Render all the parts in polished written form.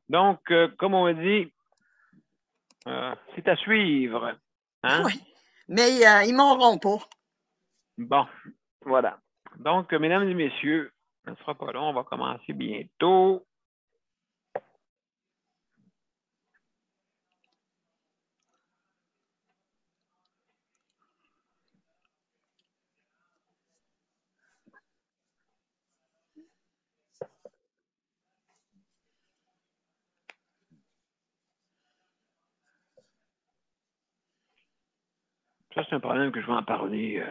Donc, comme on dit, c'est à suivre. Hein? Oui, mais ils m'auront pas. Bon, voilà. Donc, mesdames et messieurs, ce ne sera pas long, on va commencer bientôt. Ça, c'est un problème que je vais en parler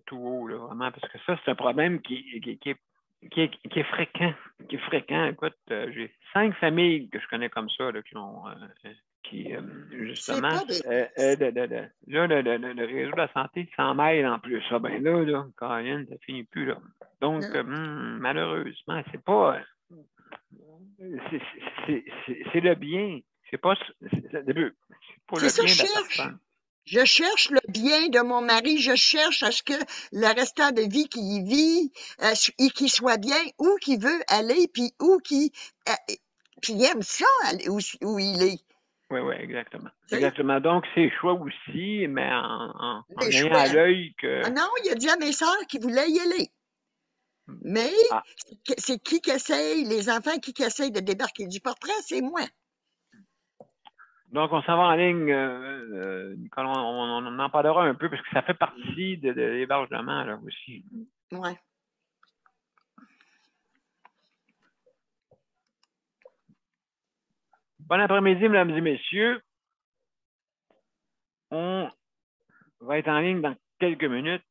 tout haut, là, vraiment, parce que ça, c'est un problème qui est fréquent. Qui est fréquent. Écoute, j'ai 5 familles que je connais comme ça, là, qui C'est justement, pas des. là, le réseau de la santé s'en mêle en plus. Ça, ben là, Caroline, ça finit plus, là. Donc, Non. malheureusement, c'est pas. C'est le bien. C'est pas, c'est pour C'est le ça que je bien de la cherche. personne. Je cherche le bien de mon mari. Je cherche à ce que le restant de vie qu'il vit, qu'il soit bien, où qu'il veut aller, puis puis il aime ça, aller où il est. Oui, oui, exactement. Tu sais, Exactement. Donc, c'est choix aussi, mais en des ayant à choix. l'œil Ah que. non, il a dit à mes sœurs qu'il voulait y aller. Mais Ah, c'est qui essaye, les enfants qui essayent de débarquer du portrait, c'est moi. donc, on s'en va en ligne, Nicolas, on en parlera un peu parce que ça fait partie de l'hébergement là aussi. Ouais. Bon après-midi, mesdames et messieurs. On va être en ligne dans quelques minutes.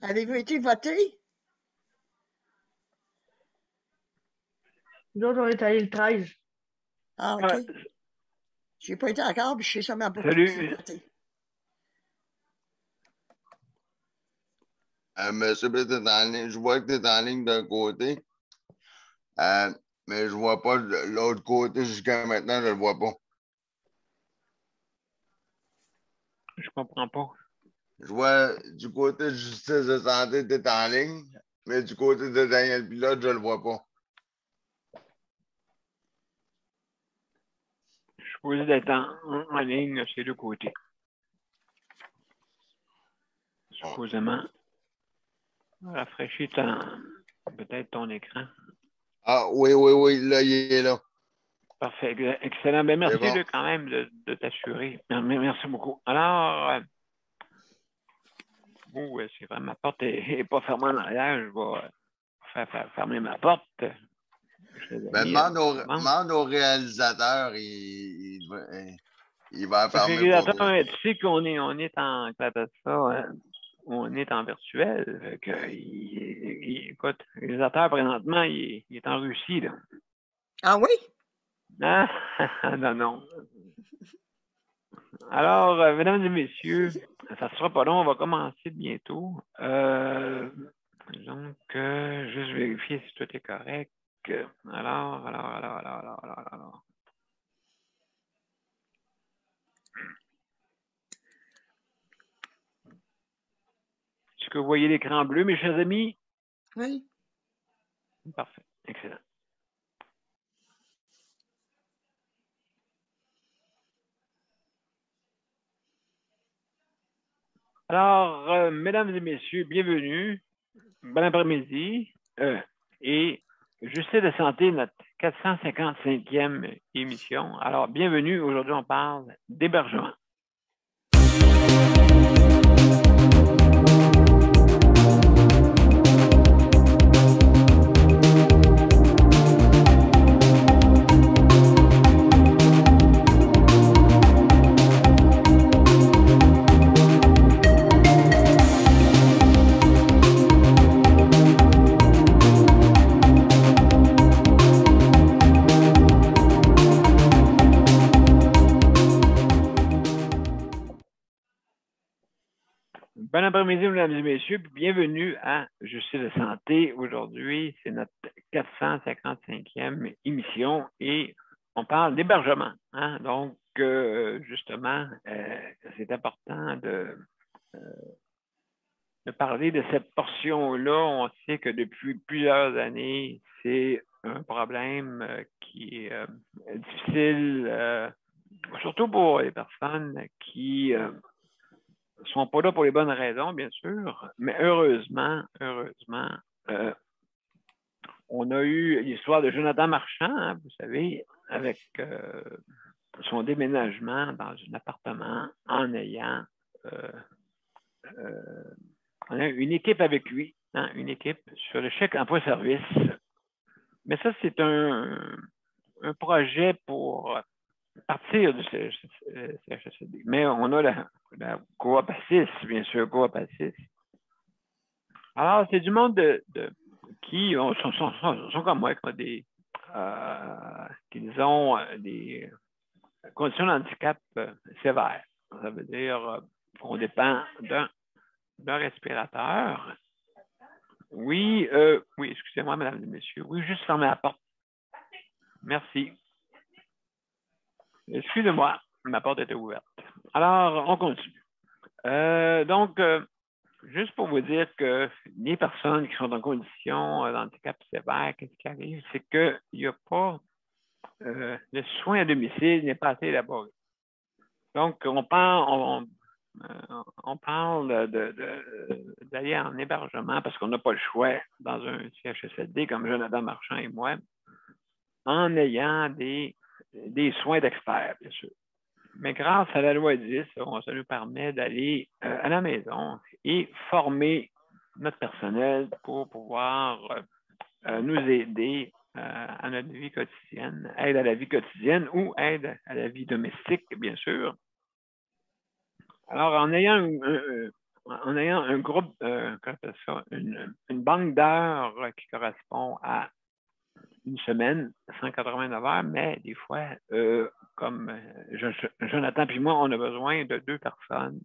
Avez-vous été voté? Nous autres, on est allé le 13. Ah, OK. J'ai pas été encore, puis je sais seulement pas qui Salut. voter. Monsieur, t'es en ligne. Je vois que tu es en ligne d'un côté, mais je vois pas l'autre côté jusqu'à maintenant, je le vois pas. Je comprends pas. Je vois du côté justice de santé, tu es en ligne, mais du côté de Daniel Pilote, je le vois pas. Je suis supposé d'être en ligne sur les deux côtés. Supposément. Rafraîchis peut-être ton écran. Ah oui, oui, oui, là, il est là. Parfait. Excellent. Ben, merci Bon. quand même de t'assurer. Merci beaucoup. Alors, c'est vrai, ma porte n'est pas fermée en arrière. Je vais faire fermer ma porte. Ben, demande au réalisateur, il va Parce que fermer les pour toi. tu sais qu'on est en, on est en virtuel. Fait que, écoute, le réalisateur, présentement, il est en Russie, là. Ah oui? Ah, non, non. Alors, mesdames et messieurs, ça ne sera pas long, on va commencer bientôt. Donc, juste vérifier si tout est correct. Alors. Est-ce que vous voyez l'écran bleu, mes chers amis? Oui. Parfait. Excellent. Alors, mesdames et messieurs, bienvenue. Bon après-midi. Et Justice de santé, notre 455e émission. Alors, bienvenue. Aujourd'hui, on parle d'hébergement. Bon après-midi, mesdames et messieurs, puis bienvenue à Justice de santé. Aujourd'hui, c'est notre 455e émission et on parle d'hébergement. Hein? Donc, justement, c'est important de parler de cette portion-là. On sait que depuis plusieurs années, c'est un problème qui est difficile, surtout pour les personnes qui ne sont pas là pour les bonnes raisons, bien sûr, mais heureusement, on a eu l'histoire de Jonathan Marchand, hein, vous savez, avec son déménagement dans un appartement en ayant une équipe avec lui, hein, une équipe sur le chèque emploi-service. Mais ça, c'est un projet pour partir du CHSLD. Mais on a la coop Assis, bien sûr, coop Assis. Alors, c'est du monde qui sont comme moi, qui ont des conditions de handicap sévères. Ça veut dire qu'on dépend d'un respirateur. Oui, excusez-moi, mesdames et messieurs. Oui, juste fermer la porte. Merci. Excusez-moi, ma porte était ouverte. Alors, on continue. Donc, juste pour vous dire que les personnes qui sont en condition d'handicap sévère, qu'est-ce qui arrive, c'est qu'il n'y a pas le soin à domicile n'est pas assez élaboré. Donc, on parle d'aller en hébergement parce qu'on n'a pas le choix dans un CHSLD comme Jonathan Marchand et moi, en ayant des soins d'experts, bien sûr. Mais grâce à la loi 10, ça nous permet d'aller à la maison et former notre personnel pour pouvoir nous aider à notre vie quotidienne, aide à la vie quotidienne ou aide à la vie domestique, bien sûr. Alors, en ayant un groupe, une banque d'heures qui correspond à une semaine, 189 heures, mais des fois, comme Jonathan et moi, on a besoin de 2 personnes,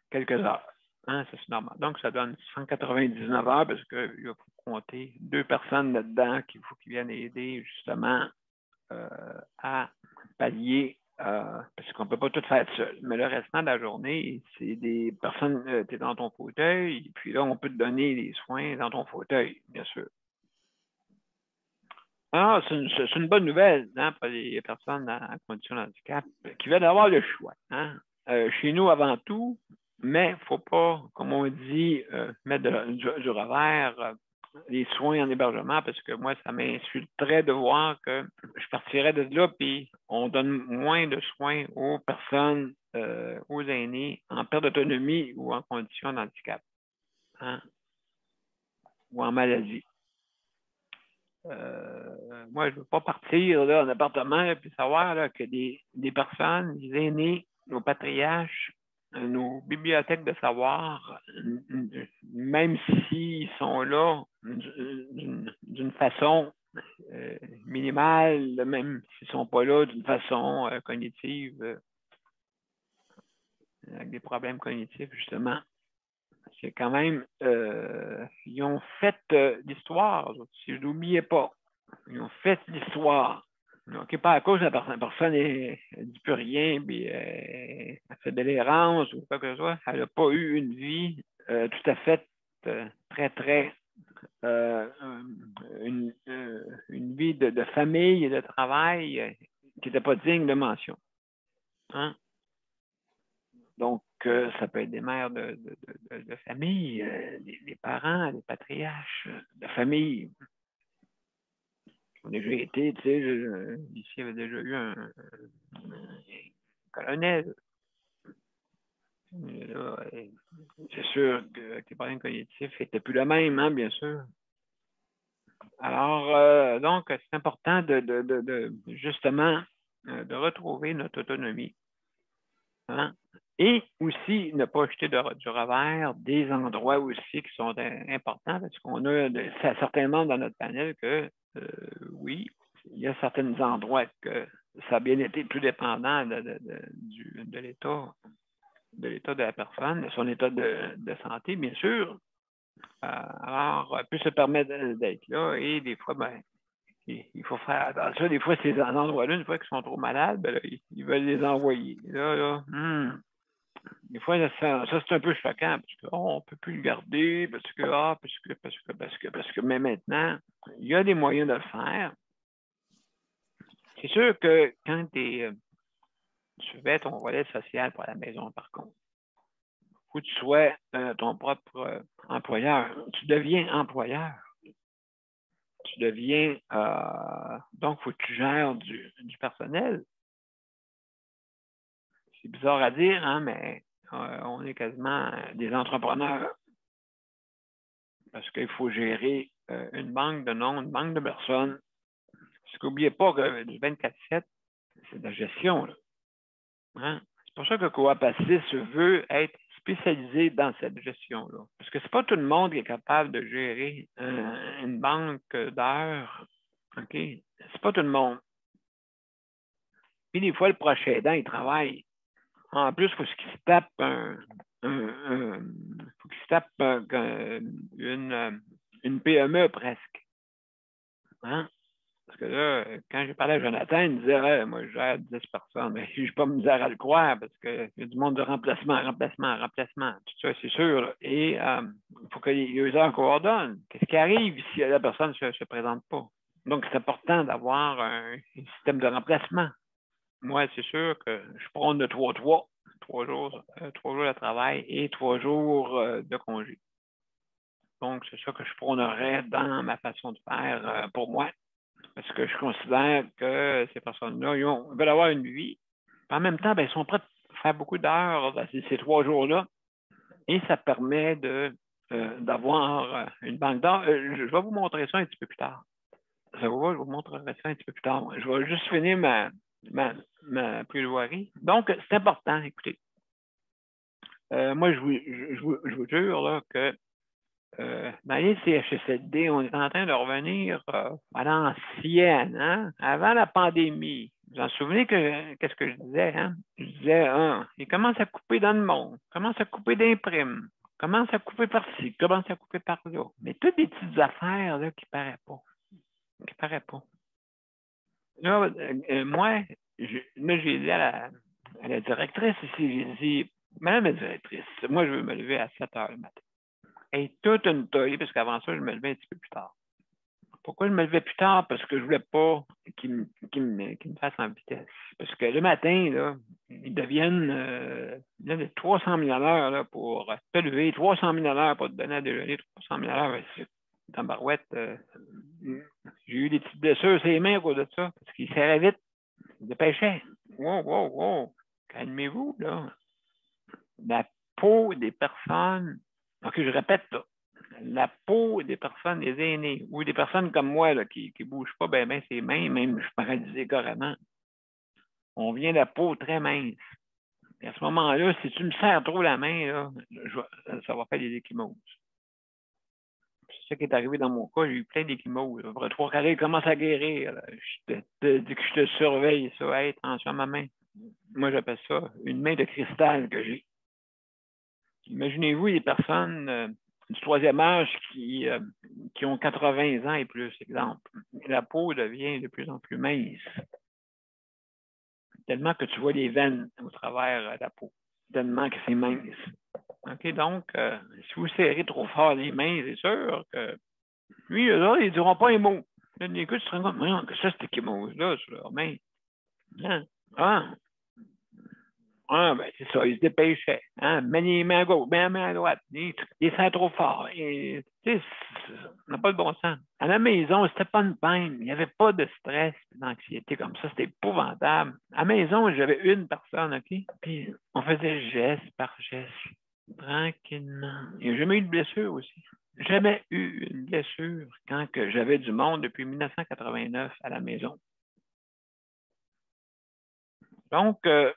quelques heures. Hein, ça, c'est normal. Donc, ça donne 199 heures parce qu'il faut compter 2 personnes là-dedans qu'il faut qu'ils viennent aider justement à pallier, parce qu'on ne peut pas tout faire seul. Mais le restant de la journée, c'est des personnes, tu es dans ton fauteuil, puis là, on peut te donner les soins dans ton fauteuil, bien sûr. Alors, c'est une bonne nouvelle hein, pour les personnes en condition de handicap qui veulent avoir le choix. Hein. Chez nous, avant tout, mais il ne faut pas, comme on dit, mettre du revers les soins en hébergement parce que moi, ça m'insulterait de voir que je partirais de là puis on donne moins de soins aux personnes, aux aînés en perte d'autonomie ou en condition de handicap hein, ou en maladie. Moi, je ne veux pas partir là, en appartement et savoir là, que des personnes, des aînés, nos patriarches, nos bibliothèques de savoir, même s'ils sont là d'une façon minimale, même s'ils ne sont pas là d'une façon cognitive, avec des problèmes cognitifs, justement. C'est quand même, ils ont fait l'histoire, si je n'oubliais pas. Ils ont fait l'histoire. Donc, pas à cause de la personne ne dit plus rien, puis elle fait de l'errance ou quoi que ce soit. Elle n'a pas eu une vie tout à fait très, une vie de famille et de travail qui n'était pas digne de mention. Hein? Donc, ça peut être des mères de famille, des parents, des patriarches de famille. On a déjà été, tu sais, ici, il y avait déjà eu un colonel. Là, c'est sûr que tes problèmes cognitifs n'étaient plus le même, hein, bien sûr. Alors, donc, c'est important justement, de retrouver notre autonomie. Hein? Et aussi, ne pas jeter du revers des endroits aussi qui sont importants, parce qu'on a certainement dans notre panel que, oui, il y a certains endroits que ça a bien été tout dépendant de l'état de la personne, de son état de santé, bien sûr. Alors, peut se permettre d'être là et des fois, ben, il faut faire attention. Des fois, ces endroits-là, une fois qu'ils sont trop malades, ben là, ils veulent les envoyer. Là, des fois, ça c'est un peu choquant parce qu'on ne peut plus le garder, parce que, mais maintenant, il y a des moyens de le faire. C'est sûr que quand tu fais ton volet social pour la maison, par contre, il faut que tu sois ton propre employeur. Tu deviens employeur. Tu deviens, donc, il faut que tu gères du personnel. C'est bizarre à dire, hein, mais on est quasiment des entrepreneurs. Parce qu'il faut gérer une banque de noms, une banque de personnes. Parce qu'oubliez pas que du 24/7, c'est de la gestion. Là. Hein? C'est pour ça que Coop Assis veut être spécialisé dans cette gestion-là. Parce que c'est pas tout le monde qui est capable de gérer une banque d'heures. OK? C'est pas tout le monde. Puis des fois, le prochain aidant, il travaille. En plus, il faut qu'il se tape une PME presque. Hein? Parce que là, quand j'ai parlé à Jonathan, il me disait hey, moi, je gère 10 personnes. Mais je n'ai pas misère à le croire parce qu'il y a du monde de remplacement. Tout ça, c'est sûr. Là. Et il faut que les heures coordonnent. Qu'est-ce qui arrive si la personne ne se présente pas? Donc, c'est important d'avoir un système de remplacement. Moi, c'est sûr que je prends de 3 jours de travail et 3 jours de congé. Donc, c'est ça que je prônerais dans ma façon de faire pour moi. Parce que je considère que ces personnes-là, ils veulent avoir une vie. Puis en même temps, ben, ils sont prêts à faire beaucoup d'heures ces 3 jours-là. Et ça permet d'avoir une banque d'heures. Je vais vous montrer ça un petit peu plus tard. Ça vous va, je vous montrerai ça un petit peu plus tard. Je vais juste finir ma plaidoirie. Donc, c'est important, écoutez. Moi, je vous jure là, que dans les CHSLD, on est en train de revenir à l'ancienne, hein? Avant la pandémie. Vous vous en souvenez qu'est-ce que je disais? Hein? Je disais, il commence à couper dans le monde, commence à couper d'imprimes, commence à couper par-ci, commence à couper par-là. Mais toutes des petites affaires là, qui ne paraissent pas. Là, moi, j'ai dit à la directrice ici, j'ai dit, Madame la directrice, moi, je veux me lever à 7 heures le matin. Et toute une tollée, parce qu'avant ça, je me levais un petit peu plus tard. Pourquoi je me levais plus tard? Parce que je ne voulais pas qu'ils me fassent en vitesse. Parce que le matin, là, ils deviennent de 300 000 à l'heure là, pour te lever, 300 000 à l'heure pour te donner à déjeuner, 300 000 à l'heure. Dans Barouette, j'ai eu des petites blessures sur les mains à cause de ça, parce qu'ils serraient vite, ils se dépêchaient. Wow, calmez-vous, là. La peau des personnes, ok, je répète, là, la peau des personnes, des aînés, ou des personnes comme moi, là, qui ne bougent pas ben ses mains, même je suis paralysé carrément, on vient de la peau très mince. Et à ce moment-là, si tu me serres trop la main, là, ça va faire des échymoses. C'est ça qui est arrivé dans mon cas, j'ai eu plein d'échymoses. Après 3 carrés, commence à guérir. Là. Je te dis que je te surveille, ça. Hey, attention à ma main. Moi, j'appelle ça une main de cristal que j'ai. Imaginez-vous les personnes du 3e âge qui ont 80 ans et plus, exemple. La peau devient de plus en plus mince. Tellement que tu vois les veines au travers de la peau. Tellement que c'est mince. OK, donc, si vous serrez trop fort les mains, c'est sûr que lui, là, ils ne diront pas un mot. Là, d'un coup, tu te rends compte, voyons, que ça, c'était là sur leurs mains. Hein? Ben, c'est ça, ils se dépêchaient. Hein? Mets les mains à gauche, mets les mains à droite. Ils serrent trop fort. Et, Ça n'a pas de bon sens. À la maison, c'était pas une peine. Il n'y avait pas de stress, d'anxiété comme ça. C'était épouvantable. À la maison, j'avais une personne, OK? Puis on faisait geste par geste, tranquillement. Il n'y a jamais eu de blessure aussi. Jamais eu une blessure quand que j'avais du monde depuis 1989 à la maison. Donc, ça,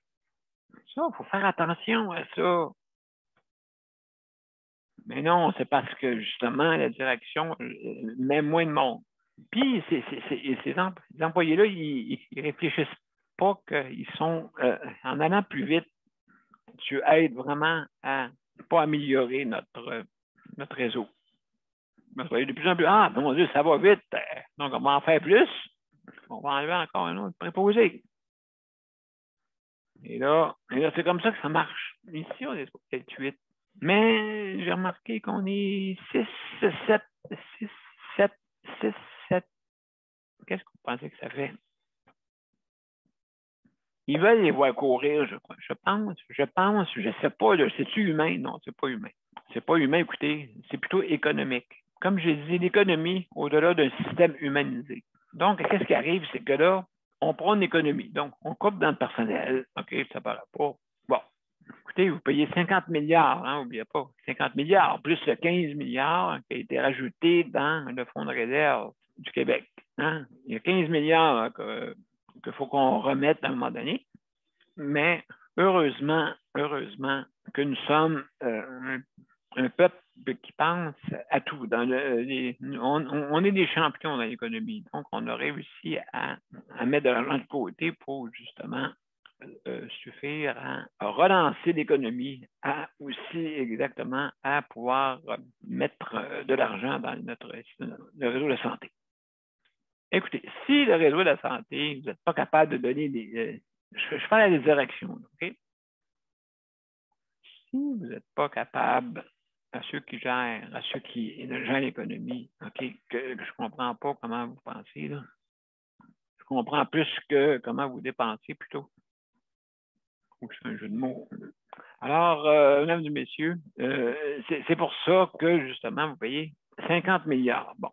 il faut faire attention à ça. Mais non, c'est parce que justement, la direction met moins de monde. Puis, ces employés-là, ils réfléchissent pas qu'ils sont, en allant plus vite, tu aides vraiment à pas améliorer notre réseau. Mais ça va de plus en plus, ah, mon Dieu, ça va vite, donc on va en faire plus. On va enlever encore un autre préposé. Et là c'est comme ça que ça marche. Ici, on est peut-être 8. Mais j'ai remarqué qu'on est 6, 7. Qu'est-ce que vous pensez que ça fait? Ils veulent les voir courir, je crois. Je pense, je ne sais pas, c'est-tu humain? Non, c'est pas humain. C'est pas humain, écoutez, c'est plutôt économique. Comme j'ai dit, l'économie au-delà d'un système humanisé. Donc, qu'est-ce qui arrive? C'est que là, on prend une économie. Donc, on coupe dans le personnel. OK, ça ne paraît pas. Bon, écoutez, vous payez 50 milliards, hein, n'oubliez pas. 50 milliards, plus le 15 milliards qui a été rajouté dans le fonds de réserve du Québec. Hein? Il y a 15 milliards qu'il faut qu'on remette à un moment donné. Mais heureusement que nous sommes un peuple qui pense à tout. On est des champions dans l'économie. Donc, on a réussi à mettre de l'argent de côté pour justement suffire à relancer l'économie, à aussi exactement à pouvoir mettre de l'argent dans le réseau de santé. Écoutez, si le réseau de la santé, vous n'êtes pas capable de donner des... je parle à des directions, OK? Si vous n'êtes pas capable, à ceux qui gèrent, à ceux qui gèrent l'économie, OK, que je ne comprends pas comment vous pensez, là. Je comprends plus que comment vous dépensez plutôt. Ou c'est un jeu de mots. Alors, mesdames et messieurs, c'est pour ça que, justement, vous payez 50 milliards. Bon.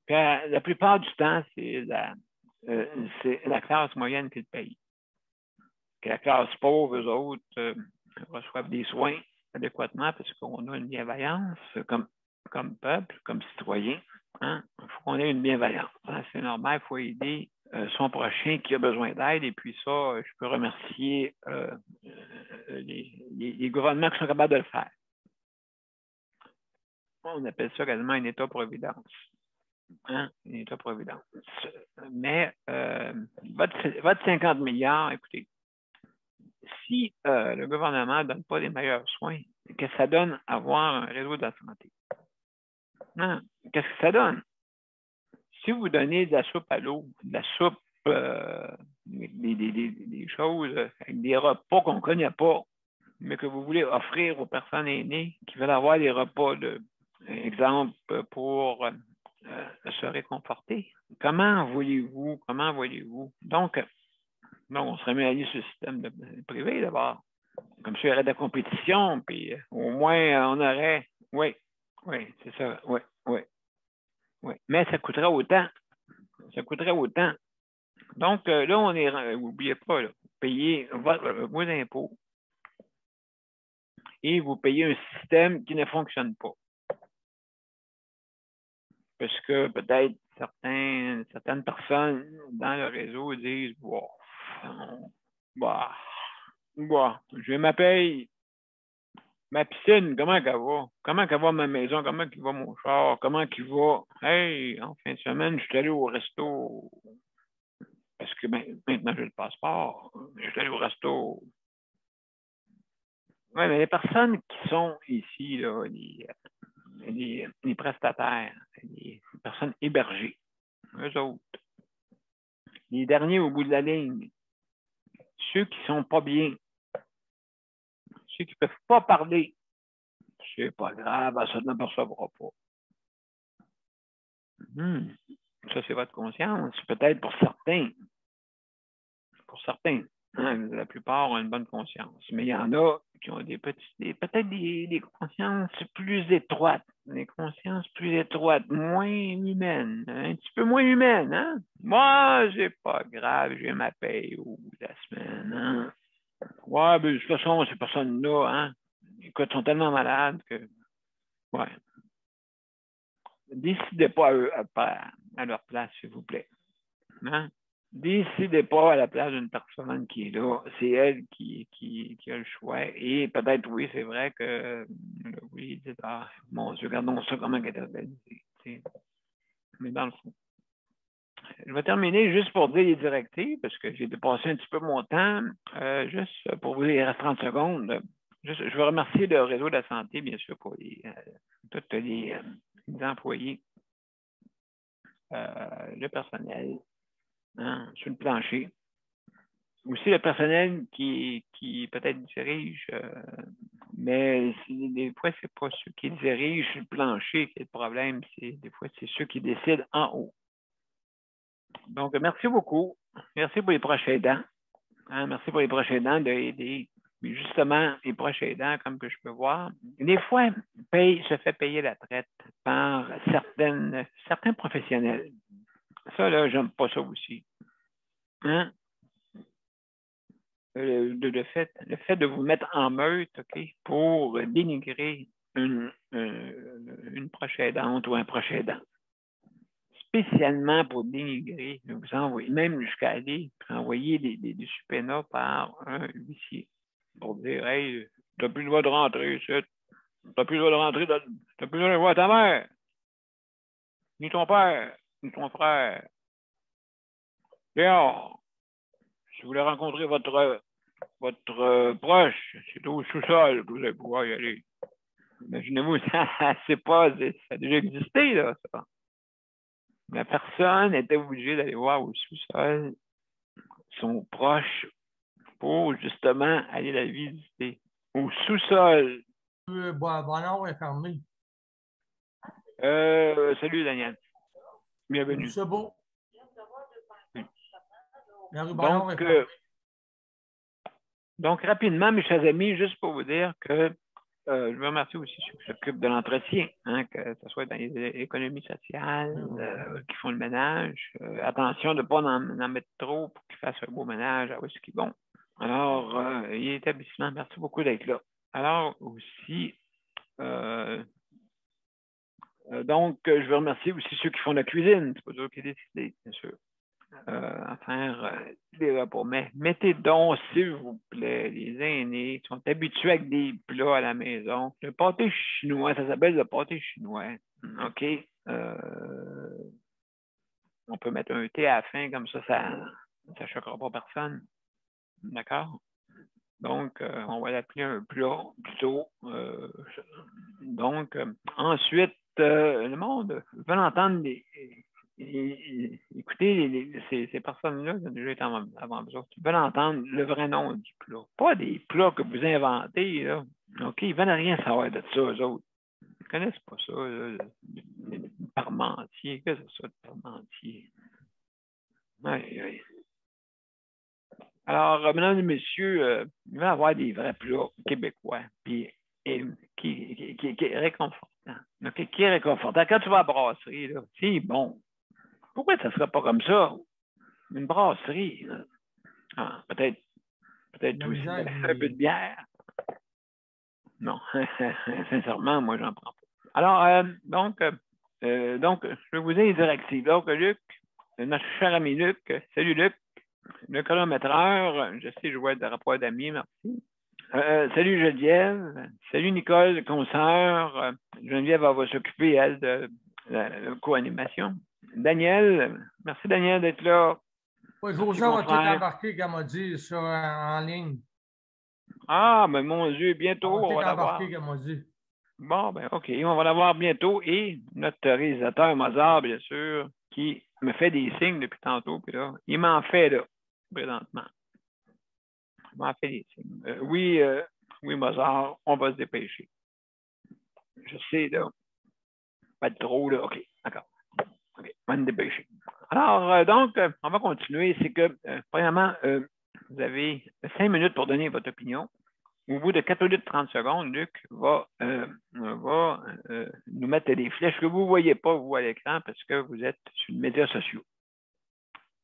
La plupart du temps, c'est la classe moyenne qui le paye. Que la classe pauvre, eux autres, reçoivent des soins adéquatement parce qu'on a une bienveillance comme peuple, comme citoyen. Hein? Il faut qu'on ait une bienveillance. Hein? C'est normal, il faut aider son prochain qui a besoin d'aide. Et puis ça, je peux remercier les gouvernements qui sont capables de le faire. On appelle ça quasiment un État-providence. Hein? Un État-providence. Mais votre 50 milliards, écoutez, si le gouvernement ne donne pas les meilleurs soins, qu'est-ce que ça donne avoir un réseau de la santé? Hein? Qu'est-ce que ça donne? Si vous donnez de la soupe à l'eau, de la soupe, des choses avec des repas qu'on ne connaît pas, mais que vous voulez offrir aux personnes aînées qui veulent avoir des repas, exemple, pour se réconforter. Comment voyez-vous? Donc, on serait mieux aller sur le système privé d'abord. Comme ça, il y aurait de la compétition, puis au moins, on aurait... Oui, c'est ça, oui. Mais ça coûterait autant. Donc, là, on est... N'oubliez pas, là, vous payez vos impôts et vous payez un système qui ne fonctionne pas. Parce que peut-être certaines personnes dans le réseau disent je ma paye, ma piscine, comment qu'elle va? Comment qu'elle va ma maison? Comment qu'il va mon char? Comment qu'il va? Hey, en fin de semaine, je suis allé au resto. Parce que maintenant j'ai le passeport. Je suis allé au resto. Oui, mais les personnes qui sont ici, là, les prestataires, les personnes hébergées, eux autres, les derniers au bout de la ligne, ceux qui ne sont pas bien, ceux qui ne peuvent pas parler, c'est pas grave, ça ne m'apercevra pas. Ça, c'est votre conscience. Peut-être pour certains. La plupart ont une bonne conscience. Mais il y en a qui ont peut-être des consciences plus étroites. les consciences plus étroites, moins humaines, un petit peu moins humaines, hein? Moi, c'est pas grave, j'ai ma paye au bout de la semaine, hein? Ouais, mais de toute façon, ces personnes-là, hein? Écoute, sont tellement malades que, ouais. Décidez pas à leur place, s'il vous plaît. Hein? Décidez pas à la place d'une personne qui est là. C'est elle qui a le choix. Et peut-être, oui, c'est vrai que, oui, c'est, ah, mon Dieu, regardons ça, comment elle est organisée. Mais dans le fond. Je vais terminer juste pour dire les directives, parce que j'ai dépassé un petit peu mon temps. Juste pour vous dire, il reste 30 secondes. Je veux remercier le réseau de la santé, bien sûr, pour tous les employés, le personnel, hein, sur le plancher. Aussi le personnel qui peut-être dirige, mais des fois, c'est pas ceux qui dirigent sur le plancher qui est le problème, des fois, c'est ceux qui décident en haut. Donc, merci beaucoup. Merci pour les proches aidants. Hein, merci pour les proches aidants d'aider. Mais justement, les proches aidants, comme que je peux voir, des fois, se fait payer la traite par certains professionnels. Ça, là, j'aime pas ça aussi. Hein? Le fait de vous mettre en meute, OK, pour dénigrer une proche aidante ou un proche aidant. Spécialement pour dénigrer, vous envoyez, même jusqu'à aller envoyer des subpoenas par un huissier pour dire, hey, t'as plus le droit de rentrer ici, t'as plus le droit de rentrer, t'as plus le droit de voir ta mère, ni ton père, ni ton frère. Dehors, si vous voulez rencontrer votre proche, c'est au sous-sol que vous allez pouvoir y aller. Imaginez-vous, ça a déjà existé, là, ça. La personne était obligée d'aller voir au sous-sol son proche pour justement aller la visiter. Au sous-sol. Bonheur est fermé. Salut, Daniel. Bienvenue. C'est beau. Donc, rapidement, mes chers amis, juste pour vous dire que je veux remercier aussi ceux qui s'occupent de l'entretien, hein, que ce soit dans les économies sociales, qui font le ménage. Attention de ne pas en mettre trop pour qu'ils fassent un beau ménage à où est-ce qu'ils vont. Alors, l'établissement, merci beaucoup d'être là. Alors, aussi, donc, je veux remercier aussi ceux qui font la cuisine. C'est pas eux qui décident, bien sûr. À faire des repas. Mais mettez donc, s'il vous plaît, les aînés qui sont habitués avec des plats à la maison. Le pâté chinois, ça s'appelle le pâté chinois. OK? On peut mettre un thé à la fin, comme ça ne choquera pas personne. D'accord? Donc, on va l'appeler un plat plutôt. Donc, ensuite, le monde veut entendre écoutez, ces personnes-là qui ont déjà été avant vous autres, ils veulent entendre le vrai nom du plat. Pas des plats que vous inventez, là. OK, ils ne veulent rien savoir de ça, eux autres. Ils ne connaissent pas ça, là. Le parmentier. Qu'est-ce que c'est ça, le parmentier? Oui. Alors, mesdames et messieurs, il va y avoir des vrais plats québécois, puis qui est réconfortant. Okay, qui est réconfortant. Quand tu vas à la brasserie, là, c'est bon. Pourquoi ça ne serait pas comme ça? Une brasserie. Ah, peut-être aussi un peu de bière. Non, sincèrement, moi, j'en prends pas. Alors, donc, je vais vous dire les directives. Donc, Luc, notre cher ami Luc, salut Luc, le chronométreur, je sais, je vois le rapport d'amis, merci. Salut Geneviève, salut Nicole, consoeur. Geneviève va s'occuper, elle, de la co-animation. Daniel, merci Daniel d'être là. Oui, José va tout embarquer, comme on dit, en ligne. Ah, mais mon Dieu, bientôt, on va l'avoir. Comme on dit. Bon, ben OK, on va l'avoir bientôt. Et notre réalisateur Mozart, bien sûr, qui me fait des signes depuis tantôt, puis là, il m'en fait, là, présentement. Il m'en fait des signes. Oui, Mozart, on va se dépêcher. Je sais, là. Pas de trop, là. OK, d'accord. OK, on va se dépêcher. Alors, donc, on va continuer. C'est que, premièrement, vous avez 5 minutes pour donner votre opinion. au bout de 4 minutes 30 secondes, Luc va nous mettre des flèches que vous ne voyez pas, vous, à l'écran, parce que vous êtes sur les médias sociaux.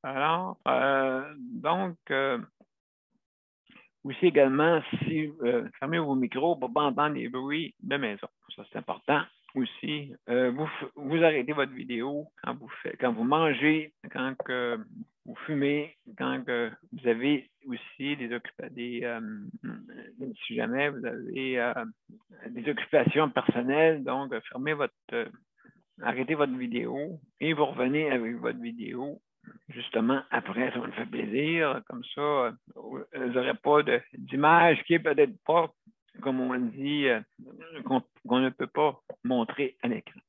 Alors, donc, aussi également, si fermez vos micros pour ne pas entendre les bruits de maison. Ça, c'est important aussi. Vous arrêtez votre vidéo quand vous mangez, quand vous fumez, quand vous avez aussi si jamais vous avez des occupations personnelles, donc arrêtez votre vidéo et vous revenez avec votre vidéo. Justement, après, ça me fait plaisir. Comme ça, vous n'aurez pas d'image qui est peut-être pas, comme on dit, qu'on ne peut pas montrer à l'écran.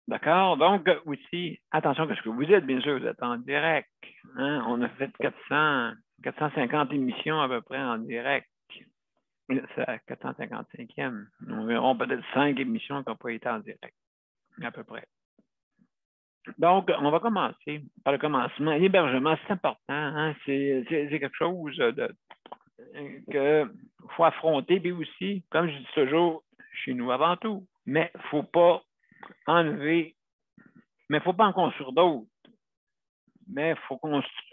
D'accord? Donc, aussi, attention à ce que vous êtes, bien sûr, vous êtes en direct. Hein? On a fait 450 émissions à peu près en direct. C'est la 455e. Nous verrons peut-être 5 émissions qui n'ont pas été en direct, à peu près. Donc, on va commencer par le commencement. L'hébergement, c'est important. Hein? C'est quelque chose qu'il faut affronter. Puis aussi, comme je dis toujours, chez nous avant tout. Mais il ne faut pas enlever, mais il ne faut pas en construire d'autres. Mais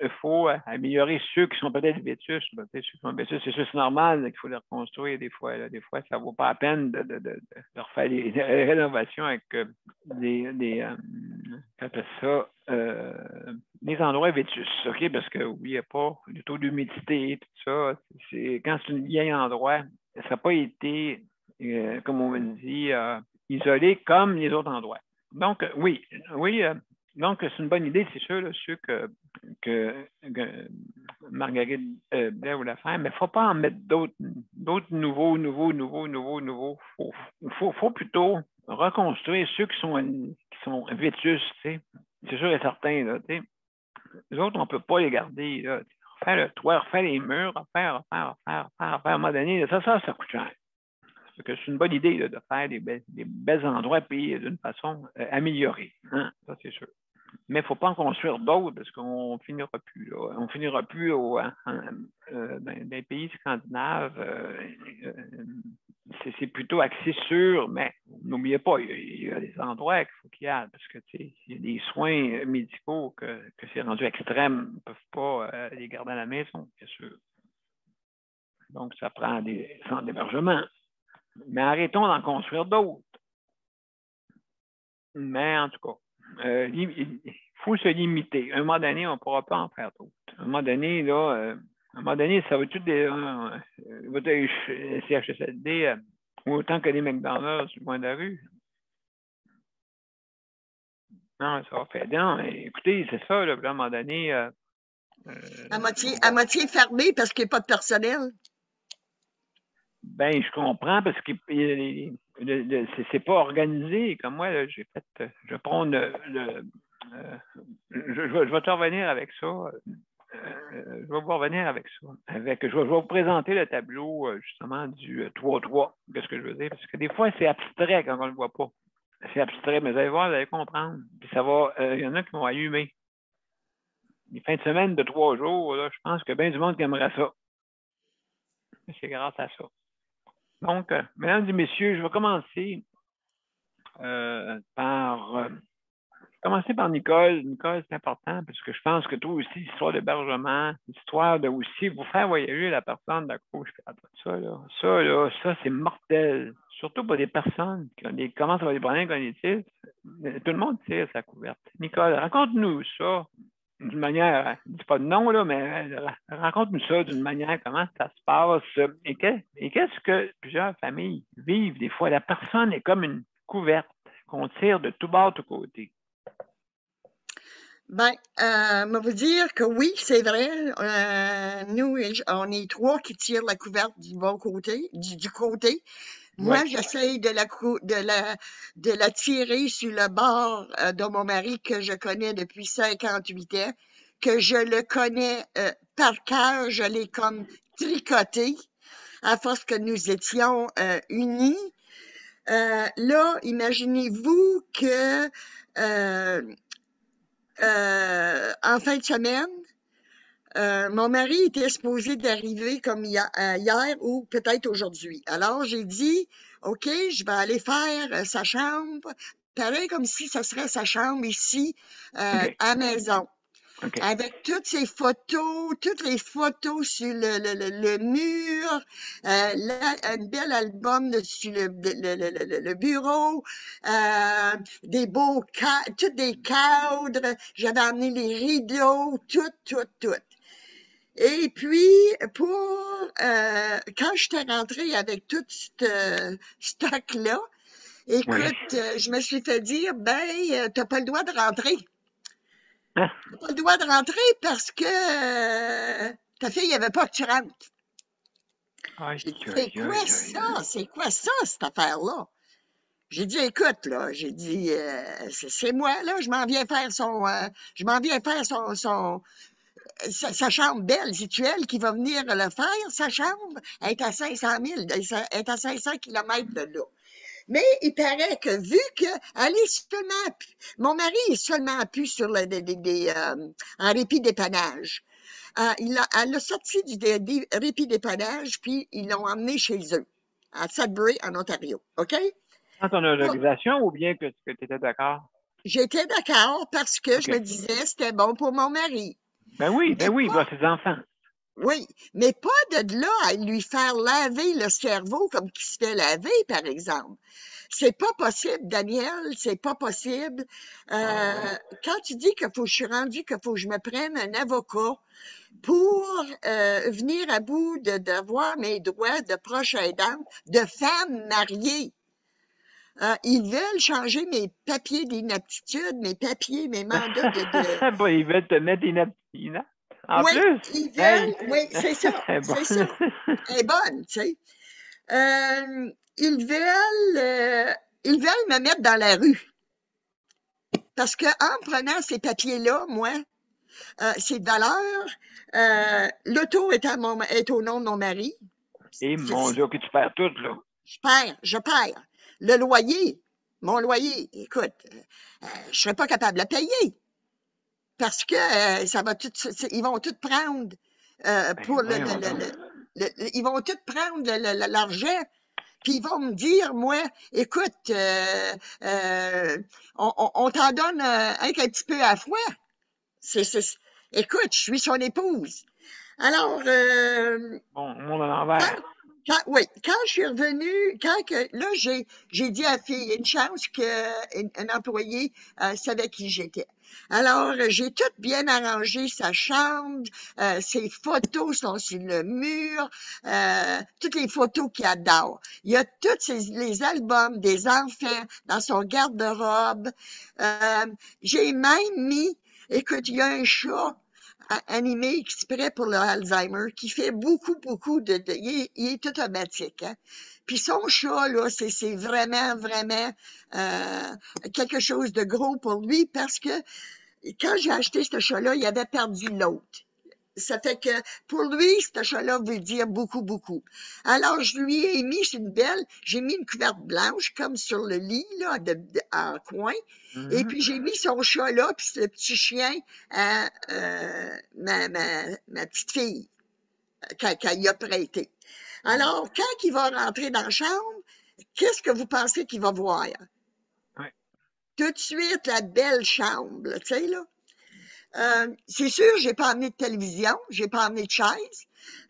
il faut améliorer ceux qui sont peut-être vétustes. Ceux qui sont vétustes, c'est juste normal qu'il faut les reconstruire des fois. Là. Des fois, ça ne vaut pas la peine de refaire des rénovations avec des endroits vétustes. Okay? Parce que oui, il n'y a pas le taux d'humidité et tout ça. Quand c'est un vieil endroit, ça n'a pas été, comme on dit, isolé comme les autres endroits. Donc, oui. Donc, c'est une bonne idée, c'est sûr, là, ceux que Marguerite Blais voulait faire, mais il ne faut pas en mettre d'autres nouveaux. Il faut plutôt reconstruire ceux qui sont vétustes, tu sais. C'est sûr et certain, là, tu sais. Les autres, on ne peut pas les garder, là. Refaire le toit, refaire les murs, refaire. À un moment donné, ça coûte cher. C'est une bonne idée là, de faire des bels endroits puis d'une façon améliorée. Hein? Ça, c'est sûr. Mais il ne faut pas en construire d'autres parce qu'on ne finira plus. Là. On ne finira plus dans les pays scandinaves. C'est plutôt axé sur, mais n'oubliez pas, il y a des endroits qu'il faut qu'il y ait, parce que il y a des soins médicaux que c'est rendu extrême. Ils ne peuvent pas les garder à la maison, bien sûr. Donc, ça prend des centres d'hébergement. Mais arrêtons d'en construire d'autres. Mais en tout cas, il faut se limiter. À un moment donné, on ne pourra pas en faire d'autres. À un moment donné, ça va tout des CHSLD autant que les McDonald's du coin de la rue. Non, ça va faire. Non, écoutez, c'est ça, là, à un moment donné. À moitié fermé parce qu'il n'y a pas de personnel. Ben, je comprends parce que c'est pas organisé. Comme moi, là, je vais prendre je vais te revenir avec ça. Je vais vous revenir avec ça. Je vais vous présenter le tableau, justement, du 3-3. Qu'est-ce que je veux dire? Parce que des fois, c'est abstrait quand on ne le voit pas. C'est abstrait, mais vous allez voir, vous allez comprendre. Puis ça va, il y en a qui vont allumer. Les fins de semaine de 3 jours, là, je pense que bien du monde qui aimerait ça. C'est grâce à ça. Donc, mesdames et messieurs, je vais commencer par Nicole. Nicole, c'est important parce que je pense que toi aussi, l'histoire d'hébergement, l'histoire de aussi vous faire voyager la personne de la couche. Ça, c'est mortel. Surtout pour des personnes qui commencent à avoir des problèmes cognitifs. Tout le monde tire sa couverte. Nicole, raconte-nous ça d'une manière, dis pas de nom, là, mais raconte-nous ça d'une manière, comment ça se passe et qu'est-ce que plusieurs familles vivent des fois. La personne est comme une couverte qu'on tire de tout bord, de tout côté. Ben, me vous dire que oui, c'est vrai. Nous, on est 3 qui tirent la couverte du bon côté, du côté. Moi, ouais. J'essaye de la tirer sur le bord de mon mari que je connais depuis 58 ans, que je le connais par cœur, je l'ai comme tricoté à force que nous étions unis. Là, imaginez-vous que en fin de semaine, Mon mari était supposé d'arriver comme hier ou peut-être aujourd'hui. Alors, j'ai dit, OK, je vais aller faire sa chambre, pareil comme si ce serait sa chambre ici, OK. à la maison. OK. Avec toutes les photos sur le mur, un bel album sur le bureau, des beaux tous des cadres, j'avais amené les rideaux, tout. Et puis, quand j'étais rentrée avec tout ce stock-là, écoute, je me suis fait dire, t'as pas le droit de rentrer. Hein? T'as pas le droit de rentrer parce que ta fille avait pas que tu rentres. J'ai dit, c'est quoi ça? C'est quoi ça, cette affaire-là? J'ai dit, écoute, là, j'ai dit, c'est moi, là, je m'en viens faire sa chambre belle, c'est elle qui va venir le faire, sa chambre, elle est à 500 000, elle est à 500 km de là. Mais il paraît que vu qu'elle est seulement, mon mari est seulement pu sur en répit dépannage. Elle l'a sorti du répit dépannage, puis ils l'ont emmené chez eux, à Sudbury, en Ontario. OK? Sans ton autorisation ou bien que tu étais d'accord? J'étais d'accord parce que je me disais c'était bon pour mon mari. Ben oui, ses enfants. Oui, mais pas de là à lui faire laver le cerveau comme qui se fait laver, par exemple. C'est pas possible, Daniel, c'est pas possible. Quand tu dis je suis rendu qu'il faut que je me prenne un avocat pour venir à bout d'avoir mes droits de proche aidante, de femme mariée. Ils veulent changer mes papiers d'inaptitude, mes mandats de... Bon, ils veulent te mettre inaptitude. En oui, plus? ils veulent, oui, c'est ça, c'est ça. Elle est bonne, tu sais. Ils veulent me mettre dans la rue. Parce que en prenant ces papiers-là, moi, ces valeurs, l'auto est au nom de mon mari. Et mon Dieu, que tu perds tout, là. Je perds. Le loyer, mon loyer, écoute, je serais pas capable de le payer. Parce que ça va tout, ils vont tout prendre pour ils vont tout prendre l'argent. Puis ils vont me dire, moi, écoute, on t'en donne un petit peu à la fois. Écoute, je suis son épouse. Alors, Bon, monde à l'envers. quand je suis revenue, là, j'ai dit à la fille, une chance qu'un employé savait qui j'étais. Alors, j'ai tout bien arrangé, sa chambre, ses photos sont sur le mur, toutes les photos qu'il adore. Il y a tous les albums des enfants dans son garde-robe. J'ai même mis, écoute, il y a un chat animé exprès pour le Alzheimer qui fait beaucoup il est automatique, hein. Puis son chat, là, c'est vraiment quelque chose de gros pour lui parce que quand j'ai acheté ce chat-là, il avait perdu l'autre. Ça fait que pour lui, ce chat-là veut dire beaucoup. Alors, je lui ai mis, j'ai mis une couverte blanche comme sur le lit, là, en coin. Et puis, j'ai mis son chat là, puis le petit chien à ma petite fille, qu'elle y a prêté. Alors, quand il va rentrer dans la chambre, qu'est-ce que vous pensez qu'il va voir? Ouais. Tout de suite, la belle chambre, tu sais, là. C'est sûr, j'ai pas amené de télévision, j'ai pas amené de chaise,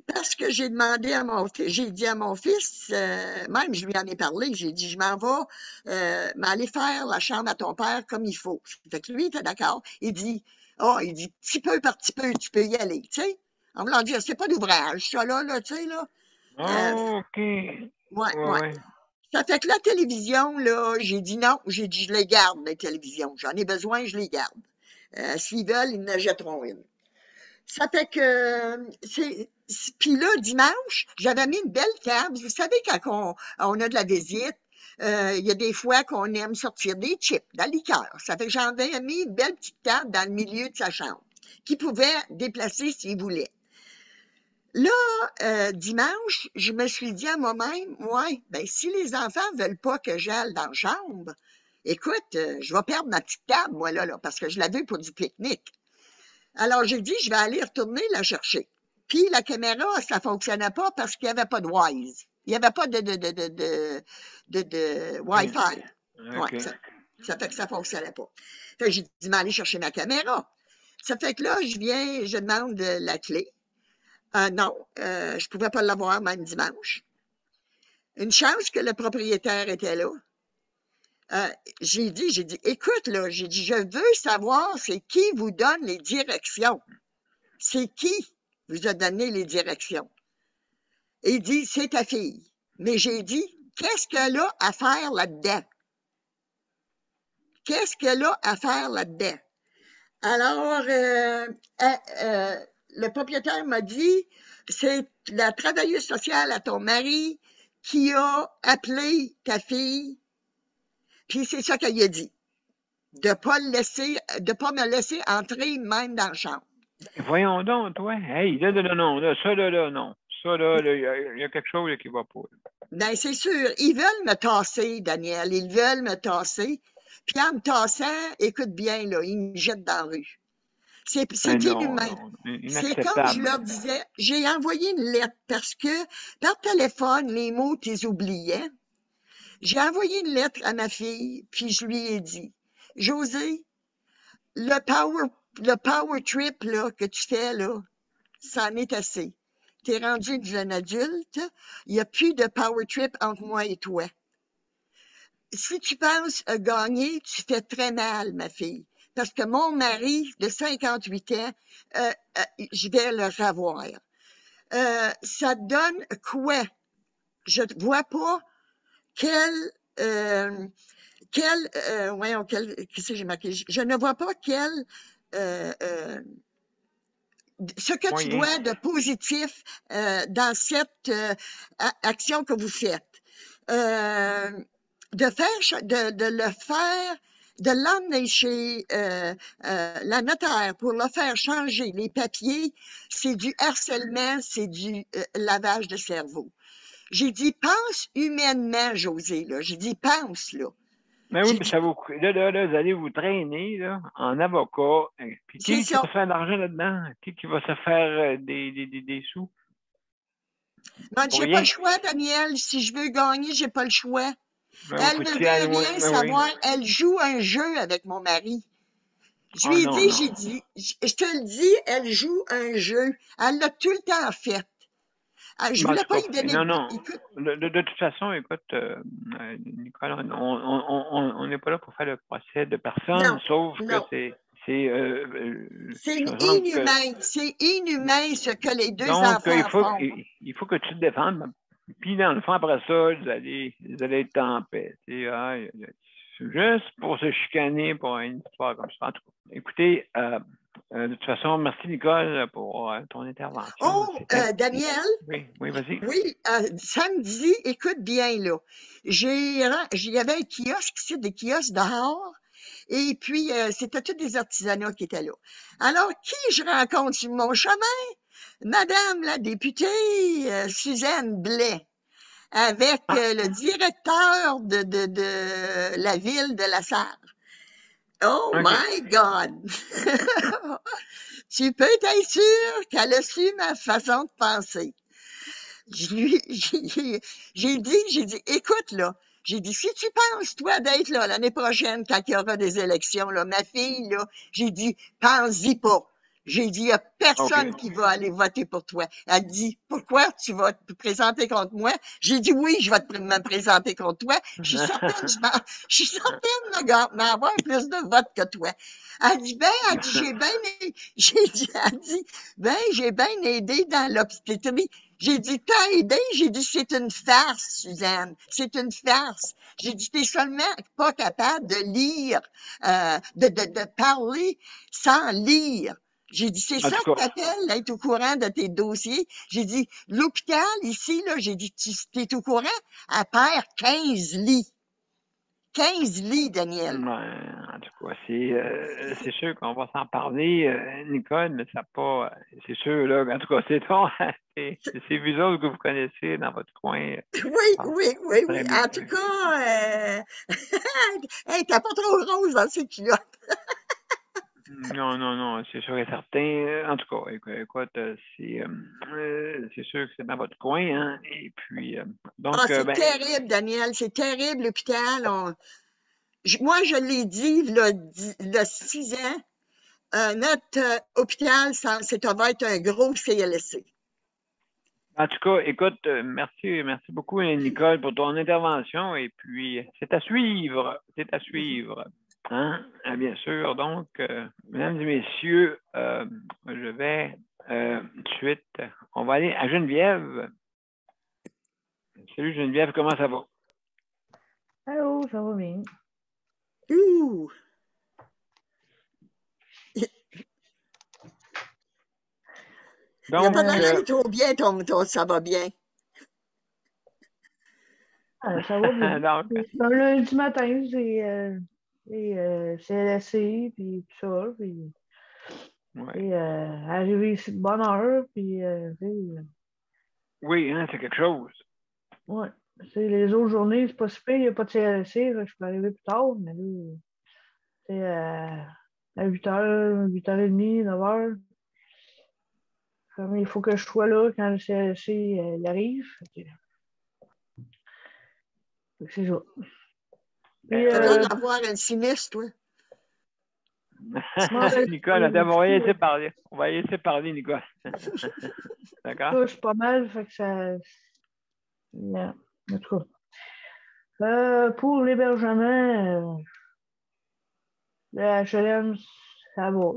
parce que j'ai demandé j'ai dit à mon fils, même je lui en ai parlé, j'ai dit, je m'en vais m'aller faire la chambre à ton père comme il faut. Fait que lui, il était d'accord. Il dit, petit peu par petit peu, tu peux y aller, tu sais. En voulant dire, c'est pas d'ouvrage, ça, là, tu sais, là. OK. Ouais. Ça fait que la télévision, là, j'ai dit non, j'ai dit, je les garde, mes télévisions. J'en ai besoin, je les garde. S'ils veulent, ils me jetteront une. Ça fait que puis là, dimanche, j'avais mis une belle table. Vous savez, quand on a de la visite, il y a des fois qu'on aime sortir des chips, de la liqueur. Ça fait que j'en avais mis une belle petite table dans le milieu de sa chambre, qu'il pouvait déplacer s'il voulait. Là, dimanche, je me suis dit à moi-même, si les enfants veulent pas que j'aille dans la chambre, écoute, je vais perdre ma petite table, moi, là, parce que je la veux pour du pique-nique. Alors, j'ai dit, je vais aller retourner la chercher. Puis, la caméra, ça fonctionnait pas parce qu'il n'y avait pas de Wise. Il n'y avait pas de Wi-Fi. OK. Ouais, ça fait que ça fonctionnait pas. Fait que j'ai dit, mais aller chercher ma caméra. Ça fait que là, je demande la clé. Non, je pouvais pas l'avoir même dimanche. Une chance que le propriétaire était là. J'ai dit, écoute, là, j'ai dit, je veux savoir c'est qui vous donne les directions. C'est qui vous a donné les directions? Et il dit, c'est ta fille. Mais j'ai dit, qu'est-ce qu'elle a à faire là-dedans? Qu'est-ce qu'elle a à faire là-dedans? Alors, le propriétaire m'a dit, c'est la travailleuse sociale à ton mari qui a appelé ta fille, puis c'est ça qu'elle a dit, de pas me laisser entrer même dans la chambre. Voyons donc, toi. Hey, non, ça, non. Ça, là, il y a quelque chose là, qui va pas. Ben, c'est sûr. Ils veulent me tasser, Daniel. Ils veulent me tasser. Puis en me tassant, écoute bien, là, ils me jettent dans la rue. C'est inhumain. C'est comme je leur disais, j'ai envoyé une lettre parce que par téléphone, les mots, tu les oubliais. J'ai envoyé une lettre à ma fille, puis je lui ai dit, José, le power trip là, que tu fais, là, ça en est assez. Tu es rendu une jeune adulte, il n'y a plus de power trip entre moi et toi. Si tu penses gagner, tu fais très mal, ma fille. Parce que mon mari de 58 ans, je vais le revoir. Ça donne quoi? Je ne vois pas qu'est-ce que j'ai marqué? Je ne vois pas ce que tu vois de positif dans cette action que vous faites. De l'emmener chez la notaire pour le faire changer les papiers, c'est du harcèlement, c'est du lavage de cerveau. J'ai dit, pense humainement, José, là. J'ai dit, pense, là. Mais oui, mais ça vous là, vous allez vous traîner là, en avocat. Puis qui va se faire de l'argent là-dedans? Qui va se faire des sous? Ben, j'ai pas le choix, Daniel. Si je veux gagner, j'ai pas le choix. Ben, elle ne veut rien savoir. Oui. Elle joue un jeu avec mon mari. Je lui ai dit, j'ai dit, je te le dis, elle joue un jeu. Elle l'a tout le temps fait. Je voulais pas y donner... Non. Écoute, de toute façon, écoute, Nicole, on n'est pas là pour faire le procès de personne, sauf que c'est inhumain. C'est inhumain ce que les deux enfants font. Il faut que tu te défendes. Puis, dans le fond, après ça, vous allez être en paix. Juste pour se chicaner pour une histoire comme ça. En tout cas, écoutez, de toute façon, merci Nicole pour ton intervention. Oh, Daniel? Oui, vas-y. Oui, samedi, écoute bien, là. Il y avait un kiosque ici, des kiosques dehors, et puis c'était tous des artisanats qui étaient là. Alors, qui je rencontre sur mon chemin? Madame la députée Suzanne Blais, avec le directeur de la ville de La Sarre. Oh my God! Tu peux être sûr qu'elle a su ma façon de penser. J'ai dit, écoute, là, j'ai dit, si tu penses, toi, d'être là l'année prochaine, quand il y aura des élections, là, ma fille, là, j'ai dit, pense-y pas. J'ai dit, il n'y a personne qui va aller voter pour toi. Elle dit, pourquoi tu vas te présenter contre moi? J'ai dit, oui, je vais me présenter contre toi. Je suis certaine d'avoir plus de votes que toi. Elle dit, j'ai bien aidé dans l'obstétrique. J'ai dit, t'as aidé? J'ai dit, c'est une farce, Suzanne. C'est une farce. J'ai dit, t'es seulement pas capable de lire, de parler sans lire. J'ai dit, c'est ça que t'appelles, être au courant de tes dossiers. J'ai dit, l'hôpital, ici, là, j'ai dit, t'es au courant? Elle perd 15 lits. 15 lits, Daniel. En tout cas, c'est sûr qu'on va s'en parler, Nicole, mais ça pas... c'est sûr, là, en tout cas, c'est vous autres que vous connaissez dans votre coin. Oui. En tout cas, hey, t'as pas trop rose dans ces culottes. Non, non, non, c'est sûr et certain. En tout cas, écoute, c'est sûr que c'est dans votre coin, hein. Et puis, donc, Ah, c'est ben, terrible, Daniel, c'est terrible, l'hôpital. Moi, je l'ai dit, il y a 6 ans, notre hôpital, ça va être un gros CLSC. en tout cas, écoute, merci beaucoup, Nicole, pour ton intervention. Et puis, c'est à suivre. C'est à suivre. Hein? Bien sûr. Donc, mesdames et messieurs, je vais tout de suite, on va aller à Geneviève. Salut Geneviève, comment ça va? Allô, ça va bien. Ouh! Il n'y a Donc, pas d'aller trop bien, ça va bien. Ça va bien. donc, C'est un lundi matin, c'est CLSC, puis tout ça, puis ouais. arrivé ici de bonne heure, puis Oui, hein, c'est quelque chose. ouais. Les autres journées, c'est pas super, il n'y a pas de CLSC, là, je peux arriver plus tard, mais là, c'est à 8h, 8h30, 9h. Comme il faut que je sois là quand le CLSC il arrive. C'est ça. Puis, Tu dois avoir un sinistre, toi. Nicole, on va laisser parler. On va laisser parler, Nicole. D'accord? touche pas mal, fait que ça. Yeah. En tout cas. Pour l'hébergement, le HLM, ça va.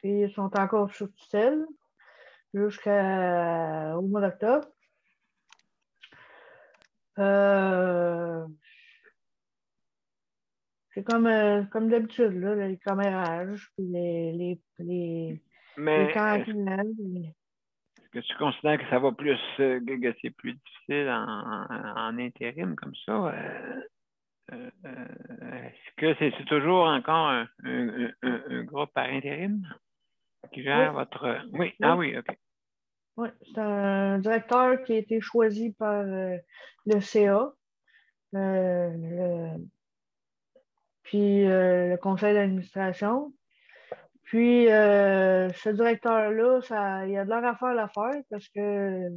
Ils sont encore sur tutelle jusqu'au mois d'octobre. C'est comme d'habitude, là, les commérages, puis les Mais campagnes. est-ce que tu considères que ça va plus, que c'est plus difficile en intérim comme ça? Est-ce que c'est toujours encore un groupe par intérim qui gère Oui. votre. Oui, ah oui, OK. Oui, c'est un directeur qui a été choisi par le CA, puis le conseil d'administration. Puis ce directeur-là, il y a de leur affaire à faire parce que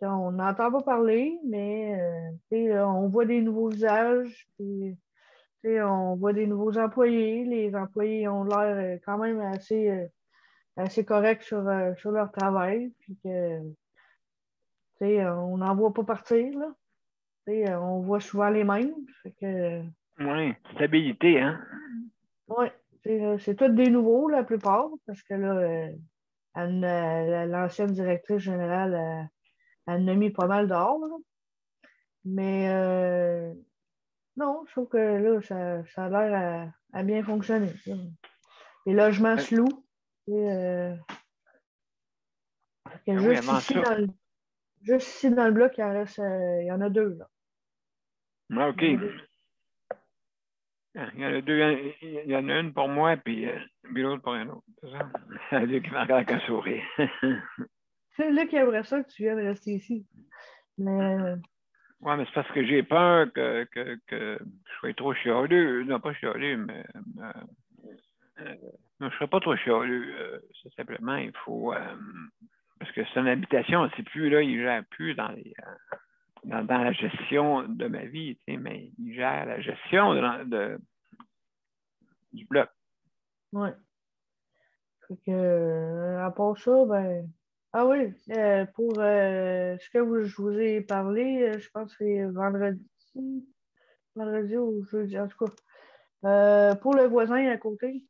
on n'entend pas parler, mais on voit des nouveaux visages, puis on voit des nouveaux employés. Les employés ont l'air quand même assez corrects sur leur travail, puis que on n'en voit pas partir, là. On voit souvent les mêmes. Fait que, Oui, stabilité, hein? ouais, c'est tous des nouveaux, la plupart, parce que là, l'ancienne directrice générale, elle en a mis pas mal dehors, là. Mais non, je trouve que là, ça a l'air à bien fonctionner, là. Les logements se louent. Ah oui, avant ça. Juste ici dans le bloc, il y en a 2, là. Ah, OK. Il y en a deux, il y en a une pour moi, puis l'autre pour un autre. C'est ça? C'est lui qui m'a regardé avec un sourire. C'est là qui aimerait ça que tu viennes rester ici. Mais Oui, mais c'est parce que j'ai peur que je sois trop chialeux. Non, pas chialeux, mais non, je ne serais pas trop chialeux. C'est simplement, il faut. Parce que c'est une habitation, c'est plus là, il ne gère plus dans la gestion de ma vie, tu sais, mais il gère la gestion du bloc. oui. Fait que, à part ça, ben. Ah oui, pour ce que je vous ai parlé, je pense que c'est vendredi ou jeudi, en tout cas. Pour le voisin à côté,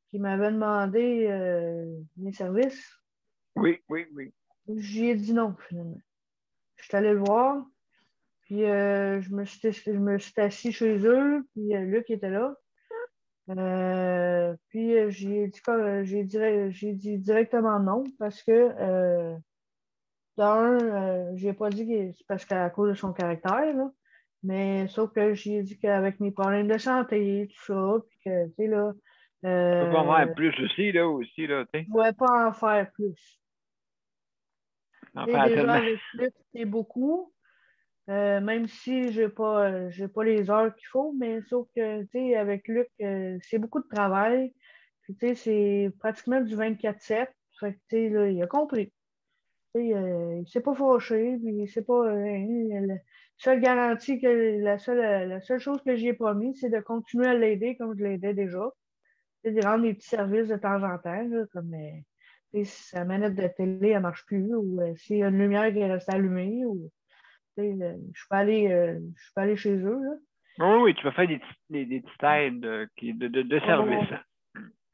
qui m'avait demandé mes services, Oui, oui, oui. j'y ai dit non, finalement. Je suis allée le voir, puis je me suis assis chez eux, puis Luc était là. Puis j'ai dit directement non parce que j'ai pas dit que c'est parce qu'à cause de son caractère, là, mais sauf que j'ai dit qu'avec mes problèmes de santé, tout ça, puis que tu sais là, Tu peux pas en je faire plus aussi, là, tu sais. ne pouvais pas en faire plus. En Tu sais, faire déjà tellement. avec Luc, c'est beaucoup. Même si j'ai pas les heures qu'il faut, mais sauf que tu sais, avec Luc, c'est beaucoup de travail. Puis, tu sais, c'est pratiquement du 24/7. Fait que, tu sais, là, il a compris. Tu sais, il s'est pas fâché, puis c'est pas. La seule garantie la seule chose que j'y ai promis, c'est de continuer à l'aider comme je l'aidais déjà. Tu sais, de rendre des petits services de temps en temps, là, comme tu sais, si sa manette de télé, elle marche plus, ou s'il y a une lumière qui est restée allumée, ou tu sais, je peux aller chez eux, là. Oui, tu vas faire des petites aides de service.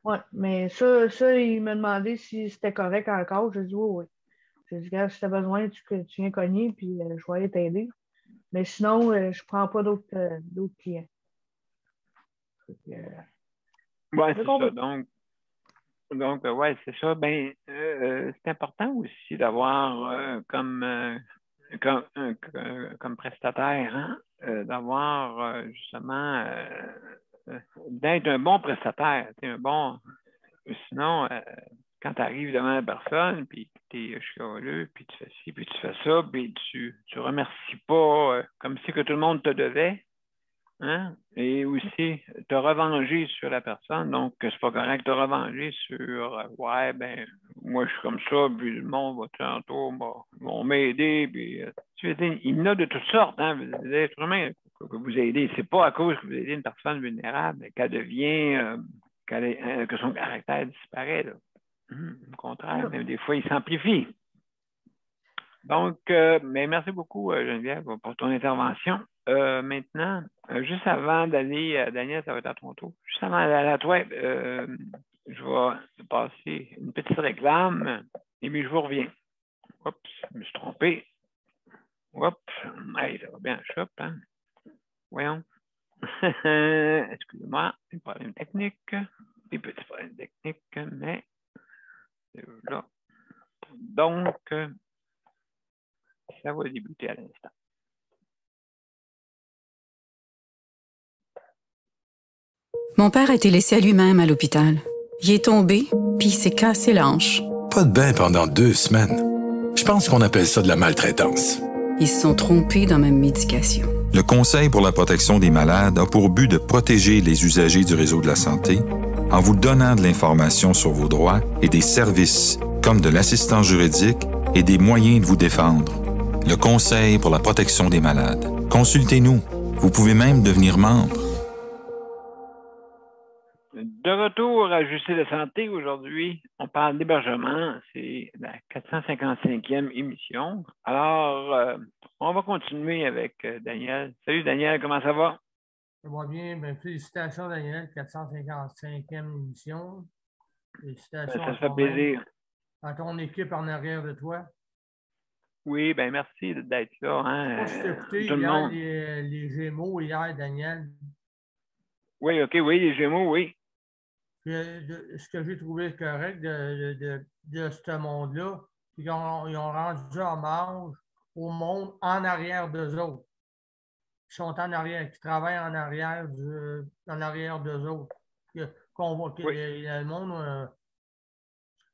Ouais, mais ça, il m'a demandé si c'était correct encore. J'ai dit oui, oui. J'ai dit, regarde, si tu as besoin, tu viens cogner, puis je vais aller t'aider. Mais sinon, je ne prends pas d'autres clients. Oui, c'est ça. Donc ouais, c'est ça. Ben, c'est important aussi d'avoir comme prestataire, hein, d'avoir justement d'être un bon prestataire. Un bon. Sinon, quand tu arrives devant la personne, puis tu es chialeux, puis tu fais ci, puis tu fais ça, puis tu remercies pas comme si que tout le monde te devait. Hein? Et aussi, te revenger sur la personne. Donc, c'est pas correct de te revenger sur ouais, ben, moi, je suis comme ça, puis le monde va tantôt vont m'aider. Puis, tu sais, il y en a de toutes sortes, hein? Des êtres humains que vous aidez. C'est pas à cause que vous aidez une personne vulnérable qu'elle devient, que son caractère disparaît. Là. Au contraire, même des fois, il s'amplifie. Donc, mais merci beaucoup, Geneviève, pour ton intervention. Maintenant, juste avant d'aller, Daniel, ça va être à ton tour. Juste avant d'aller à toi, je vais passer une petite réclame et puis je vous reviens. Oups, je me suis trompé. Oups, hey, ça va bien, shop, hein? Voyons. Excusez-moi, des problèmes techniques. Des petits problèmes techniques, mais c'est là. Donc, ça va débuter à l'instant. Mon père a été laissé à lui-même à l'hôpital. Il est tombé, puis il s'est cassé l'hanche. Pas de bain pendant 2 semaines. Je pense qu'on appelle ça de la maltraitance. Ils se sont trompés dans ma médication. Le Conseil pour la protection des malades a pour but de protéger les usagers du réseau de la santé en vous donnant de l'information sur vos droits et des services comme de l'assistance juridique et des moyens de vous défendre. Le Conseil pour la protection des malades. Consultez-nous. Vous pouvez même devenir membre. De retour à Justice de santé, aujourd'hui, on parle d'hébergement. C'est la 455e émission. Alors, on va continuer avec Daniel. Salut Daniel, comment ça va? Ça va bien. Ben, félicitations Daniel, 455e émission. Félicitations ça fait plaisir. À ton équipe en arrière de toi. Oui, ben merci d'être là. Hein, je t'ai écouté hier les Gémeaux, hier, Daniel. Oui, OK, oui, les Gémeaux, oui. Ce que j'ai trouvé correct de ce monde-là, c'est qu'ils ont rendu hommage au monde en arrière d'eux autres. Qui sont en arrière, qui travaillent en arrière d'eux autres. Qu'on voit, le monde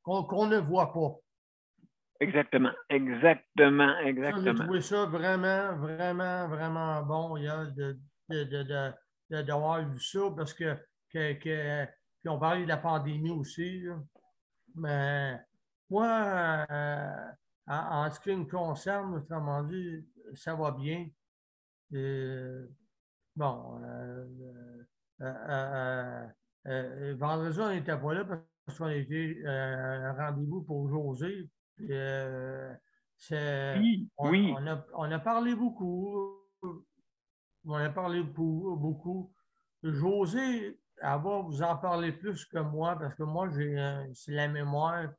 qu'on ne voit pas. Exactement. Ça, j'ai trouvé ça vraiment, vraiment, vraiment bon hier d'avoir vu ça parce que puis on parlait de la pandémie aussi. Là. Mais moi, en ce qui me concerne, autrement dit, ça va bien. Bon, vendredi, on n'était pas là parce qu'on était à un rendez-vous pour José. On a parlé beaucoup. On a parlé beaucoup. José, elle va vous en parler plus que moi parce que moi, c'est la mémoire.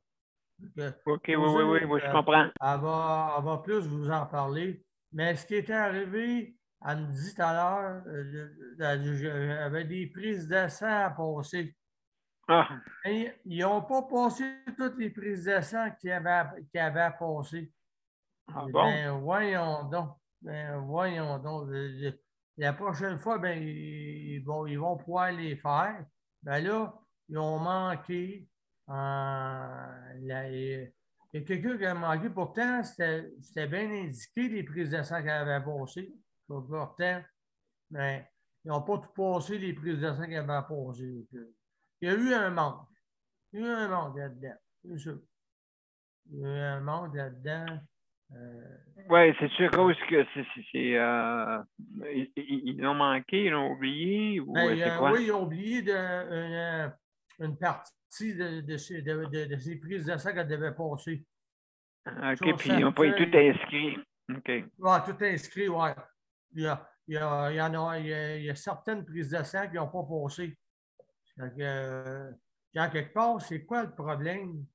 OK, José, oui, je comprends. Elle va plus vous en parler. Mais ce qui était arrivé, elle me dit tout à l'heure, j'avais des prises de sang à passer. Ah. Et ils n'ont pas passé toutes les prises de sang qu'ils avaient à passer. Ah bon? Ben, voyons donc. La prochaine fois, ben, ils vont pouvoir les faire. Ben là, ils ont manqué. Il y a quelqu'un qui a manqué. Pourtant, c'était bien indiqué les prises de sang qu'elle avait passées. Pourtant, mais ils n'ont pas tout passé les prises de sang qu'elle avait passées. Il y a eu un manque. Il y a un monde là-dedans, c'est sûr. Il y a un monde là-dedans. Oui, c'est sûr que ils ont manqué, ils ont oublié, ou c'est quoi? Oui, ils ont oublié une partie de ces prises de sang qu'elle devait passer. OK, puis ils n'ont pas tout inscrit. OK. Oui, tout inscrit, oui. Il y a certaines prises de sang qui n'ont pas passé. En quelque part, c'est quoi le problème?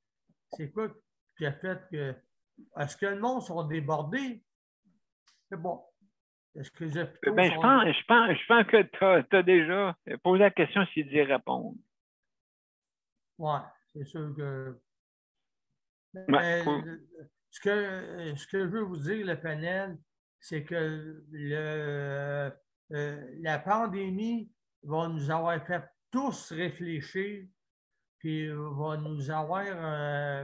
C'est quoi qui a fait que. Est-ce que le monde sont débordés? C'est bon. Est-ce que les hôpitaux je pense que tu as déjà posé la question s'il dit répondre. Oui, c'est sûr que. Ouais, ce que je veux vous dire, le panel, c'est que la pandémie va nous avoir fait tous réfléchir, puis va nous avoir,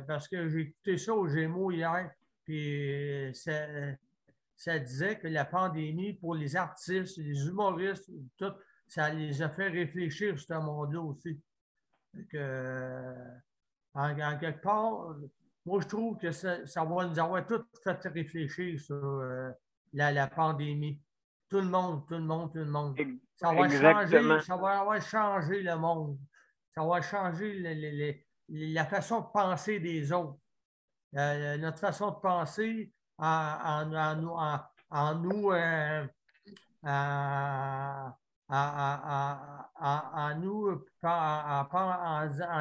parce que j'ai écouté ça au Gémeaux hier, puis ça disait que la pandémie, pour les artistes, les humoristes, tout, ça les a fait réfléchir sur ce monde-là aussi. Donc, en quelque part, moi, je trouve que ça va nous avoir tous fait réfléchir sur la pandémie. Tout le monde. Ça va changer le monde. Ça va changer la façon de penser des autres. Notre façon de penser en nous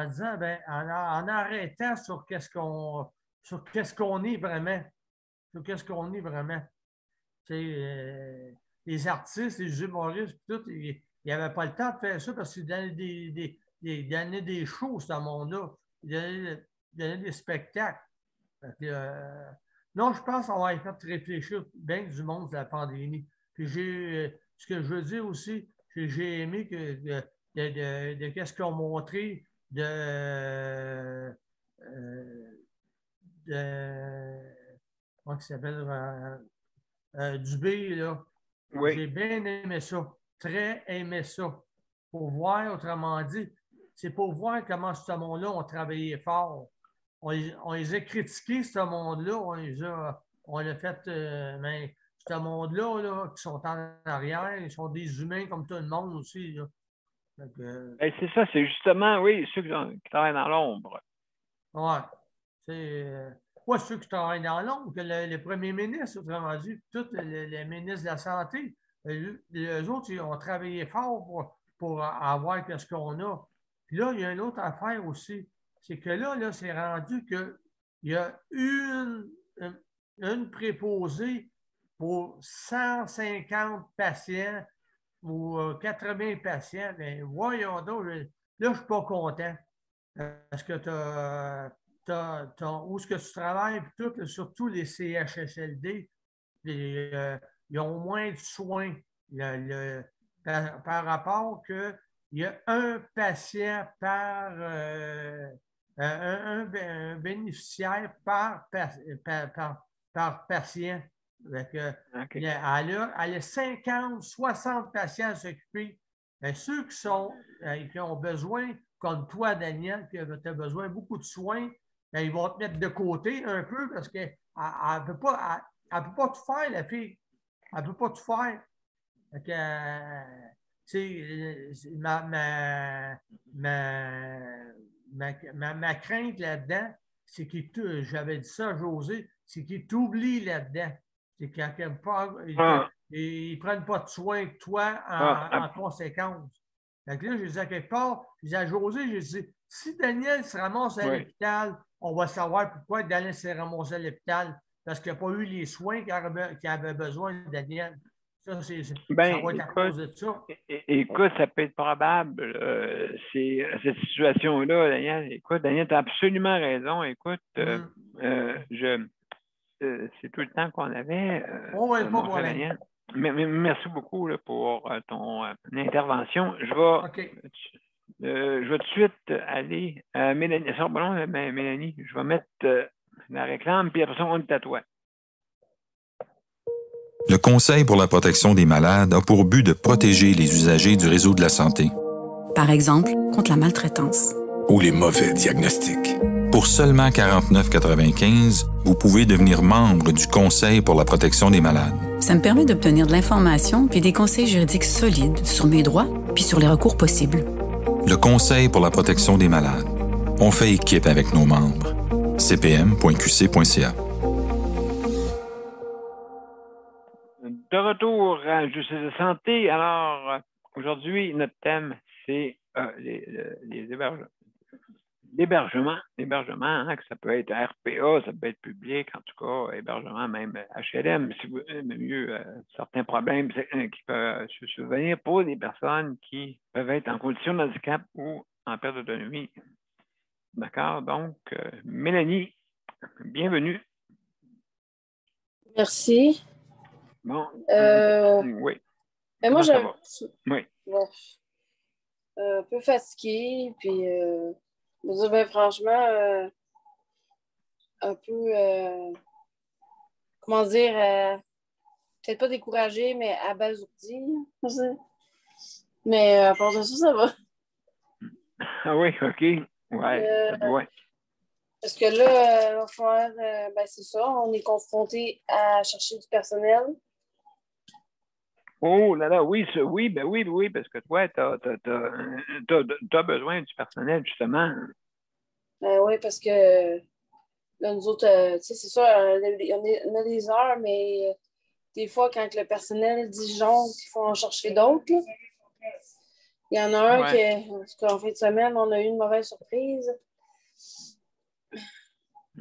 disant, en arrêtant sur qu'est-ce qu'on est vraiment. Sur qu'est-ce qu'on est vraiment. Les artistes, les humoristes, tout, ils n'avaient pas le temps de faire ça parce qu'ils donnaient des shows, ce monde-là. Ils donnaient des spectacles. Non, je pense qu'on va être fait réfléchir bien du monde de la pandémie. Puis ce que je veux dire aussi, j'ai aimé de qu'est-ce qu'ils ont montré comment il s'appelle Dubé, là. Oui. J'ai bien aimé ça. Très aimé ça. Pour voir, autrement dit, c'est pour voir comment ce monde-là ont travaillé fort. On les a critiqués, ce monde-là. On a fait, mais ce monde-là, là, qui sont en arrière, ils sont des humains comme tout le monde aussi. Là. Donc, c'est ça, c'est justement, oui, ceux qui travaillent dans l'ombre. Oui. C'est pas ceux qui travaillent dans l'ombre, que le premier ministre, autrement dit, tous les ministres de la Santé, les autres, ils ont travaillé fort pour avoir ce qu'on a. Puis là, il y a une autre affaire aussi. C'est que là c'est rendu qu'il y a une préposée pour 150 patients ou 80 patients. Bien, voyons donc, là, je ne suis pas content. Parce que où est-ce que tu travailles, puis tout, surtout les CHSLD, ils ont moins de soins par rapport qu'il y a un patient par un bénéficiaire par patient. Okay. Elle a 50, 60 patients à s'occuper. Ceux qui ont besoin, comme toi, Daniel, qui a besoin de beaucoup de soins, ils vont te mettre de côté un peu parce qu'elle ne peut pas tout faire, la fille. Elle ne peut pas tout faire. Ma crainte là-dedans, c'est j'avais dit ça à José, c'est qu'ils t'oublient là-dedans. C'est qu'ils ne prennent pas de soin de toi en conséquence. Donc là, je disais à quelque part, je disais à José, je disais, si Daniel se ramasse à l'hôpital, on va savoir pourquoi Daniel s'est ramassé à l'hôpital, parce qu'il n'a pas eu les soins qu'il avait besoin de Daniel. Ça, ça va être à cause de ça. Écoute, ça peut être probable. Cette situation-là, Daniel. Écoute, Daniel, tu as absolument raison. Écoute, c'est tout le temps qu'on avait. Oui, pas moi. Merci beaucoup là, pour ton intervention. Je vais tout de suite aller à Mélanie. Mélanie, je vais mettre la réclame, puis après ça, on est à toi. Le Conseil pour la protection des malades a pour but de protéger les usagers du réseau de la santé. Par exemple, contre la maltraitance. ou les mauvais diagnostics. Pour seulement 49,95 $, vous pouvez devenir membre du Conseil pour la protection des malades. Ça me permet d'obtenir de l'information puis des conseils juridiques solides sur mes droits puis sur les recours possibles. Le Conseil pour la protection des malades. On fait équipe avec nos membres. cpm.qc.ca. De retour à Justice de santé. Alors, aujourd'hui, notre thème, c'est les l'hébergement. L'hébergement, hein, que ça peut être RPA, ça peut être public, en tout cas, hébergement, même HLM, si vous avez mieux certains problèmes qui peuvent se survenir pour des personnes qui peuvent être en condition de handicap ou en perte d'autonomie. D'accord? Donc, Mélanie, bienvenue. Merci. Bon. Oui. Mais moi, ça va? Oui. Un peu fatiguée, puis je veux dire, ben, franchement, un peu, comment dire, peut-être pas découragée, mais abasourdie. Mais à part de ça, ça va. Ah oui, OK. Ouais. Parce que là, il va falloir, ben c'est ça, on est confronté à chercher du personnel. Oh là là, oui, parce que toi, tu as besoin du personnel, justement. Ben oui, parce que là, nous autres, tu sais, c'est ça, on a des heures, mais des fois, quand le personnel disjoncte, il faut en chercher d'autres. Là. Il y en a un en fin de semaine, on a eu une mauvaise surprise.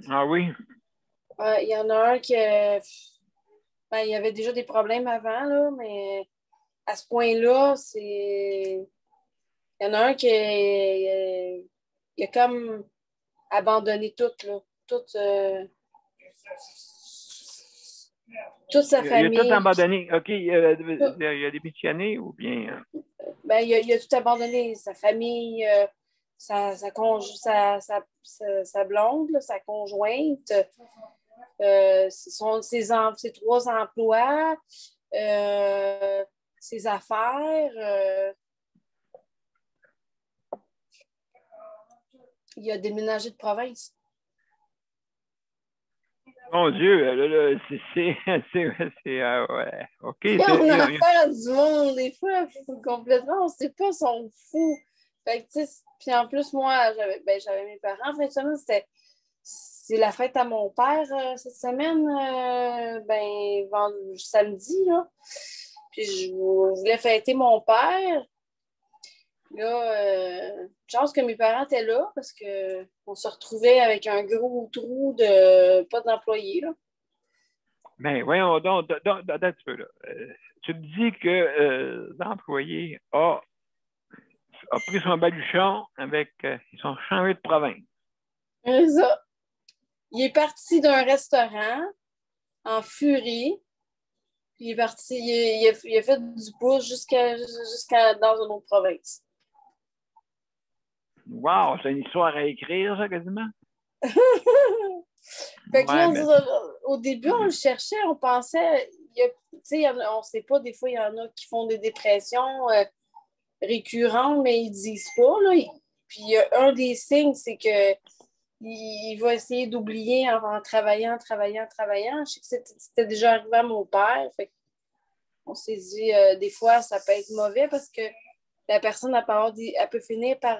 Ah oui? Il y en a un qui... Ben, il y avait déjà des problèmes avant, là, mais à ce point-là, c'est... Il y en a un qui il a comme abandonné tout, là. Toute sa famille. Il a tout abandonné. OK. Il a démissionné ou bien... Ben, il a tout abandonné. Sa famille, sa blonde, là, sa conjointe... ses 3 emplois, ses affaires. Il a déménagé de province. Mon Dieu, c'est ouais. OK. On a affaire à du monde, des fois, complètement, on ne sait pas, ils sont fous. Fait que, tu sais, puis en plus, moi, j'avais mes parents. En fin de semaine, c'est la fête à mon père cette semaine, samedi, là. Puis je voulais fêter mon père. Là, chance que mes parents étaient là parce qu'on se retrouvait avec un gros trou de pas d'employés, là. Ben, voyons donc, un petit peu, là. Tu me dis que l'employé a pris son baluchon avec... ils sont changés de province. C'est ça. Il est parti d'un restaurant en furie. Puis il est parti, il a fait du pouce jusqu'à dans une autre province. Wow, c'est une histoire à écrire, ça, quasiment. Fait que là, au début, on le cherchait, on pensait, on ne sait pas, des fois, il y en a qui font des dépressions récurrentes, mais ils ne disent pas. Là. Puis un des signes, c'est que il va essayer d'oublier en travaillant. Je sais que c'était déjà arrivé à mon père. Fait on s'est dit, des fois, ça peut être mauvais parce que la personne, elle peut finir par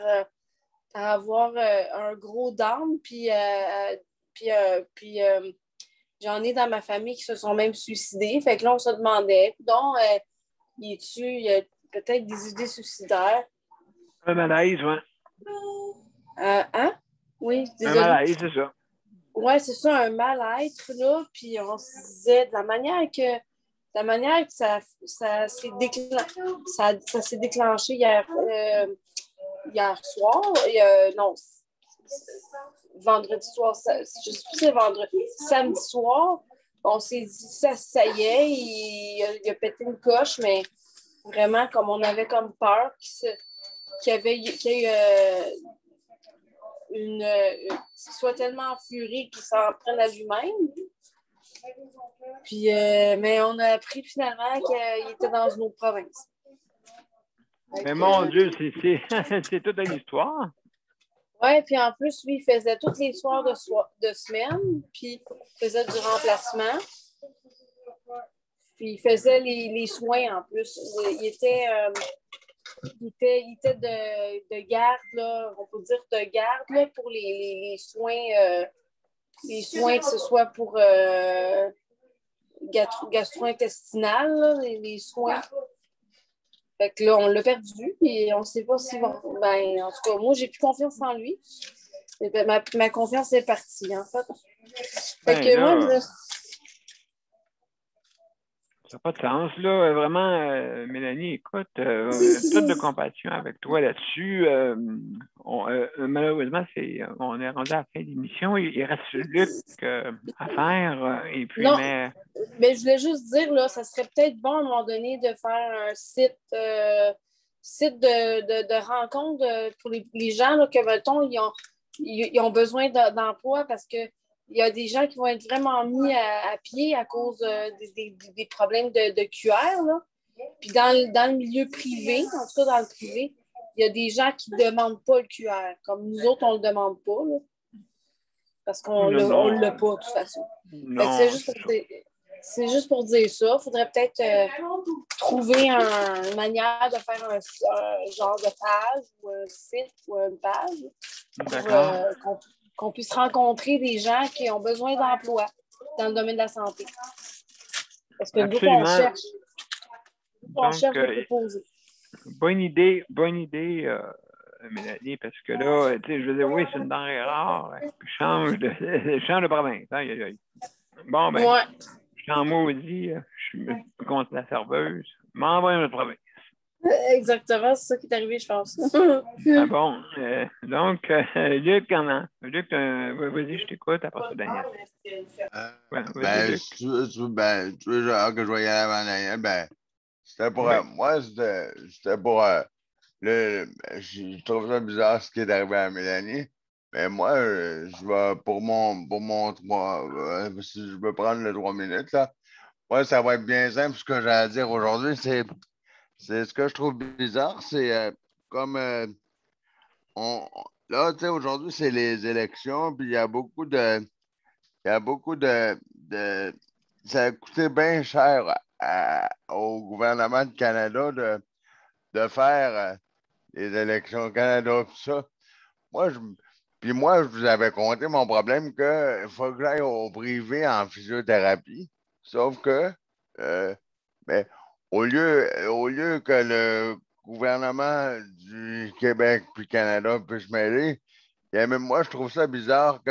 avoir un gros down. Puis j'en ai dans ma famille qui se sont même suicidés. Fait que là, on se demandait, donc, il a peut-être des idées suicidaires. Un malaise, oui. Hein? Oui, désolé. Un malaise, c'est ça. Oui, c'est ça, un mal-être, là. Puis on se disait, de la manière que ça s'est déclenché hier soir. Vendredi soir, je ne sais plus si c'est vendredi. Samedi soir, on s'est dit, ça y est, il a pété une coche, mais vraiment, comme on avait comme peur qu'il y ait qu'il soit tellement en furie qu'il s'en prenne à lui-même. Puis, mais on a appris finalement qu'il était dans une autre province. Mais mon Dieu, c'est toute une histoire. Ouais, puis en plus, lui, il faisait tous les soirs de semaine, puis il faisait du remplacement. Puis il faisait les soins en plus. Il était de garde, là, on peut dire de garde là, pour les soins. Les soins, que ce soit pour gastro-intestinal, là, les soins. Fait que là, on l'a perdu et on ne sait pas si bon. Ben, en tout cas, moi, j'ai plus confiance en lui. Et ben, ma confiance est partie, en fait. Fait que là, moi, ça n'a pas de sens, là. Vraiment, Mélanie, écoute, toute de compassion avec toi là-dessus. Malheureusement, on est rendu à la fin de l'émission. Il reste Luc à faire. Et puis, non, mais je voulais juste dire, là, ça serait peut-être bon à un moment donné de faire un site de rencontre pour les gens là, que, mettons, ils ont besoin d'emploi parce que il y a des gens qui vont être vraiment mis à pied à cause des problèmes de QR. Là. Puis dans le milieu privé, en tout cas dans le privé, il y a des gens qui ne demandent pas le QR. Comme nous autres, on ne le demande pas. Là, parce qu'on ne l'a pas de toute façon. C'est juste pour dire ça. Il faudrait peut-être trouver une manière de faire un genre de page ou un site ou une page pour qu'on puisse rencontrer des gens qui ont besoin d'emploi dans le domaine de la santé. Parce que nous, on cherche. On cherche de proposer. Bonne idée, Mélanie, parce que là, tu sais, je veux dire, oui, c'est une denrée rare. Change de province. Aïe, aïe, aïe. Bon, ben, je suis en maudit, je suis contre la serveuse. M'envoie une autre province. Exactement, c'est ça qui est arrivé, je pense. Ah bon? Donc, Luc, vas-y, je t'écoute, après ça, Daniel. Tu veux que je vais y aller avant Daniel? Ben, c'était pour moi, c'était pour je trouve ça bizarre ce qui est arrivé à Mélanie. Mais moi, je vais pour mon 3, si je veux prendre le 3 minutes, là. Moi, ça va être bien simple. Ce que j'ai à dire aujourd'hui, c'est ce que je trouve bizarre, c'est comme là, tu sais, aujourd'hui, c'est les élections, puis il y a beaucoup de. Ça a coûté bien cher au gouvernement du Canada de faire les élections au Canada, tout ça. Moi, je vous avais conté mon problème qu'il faut que j'aille au privé en physiothérapie. Sauf que, mais au lieu que le gouvernement du Québec puis Canada puisse mêler, même moi, je trouve ça bizarre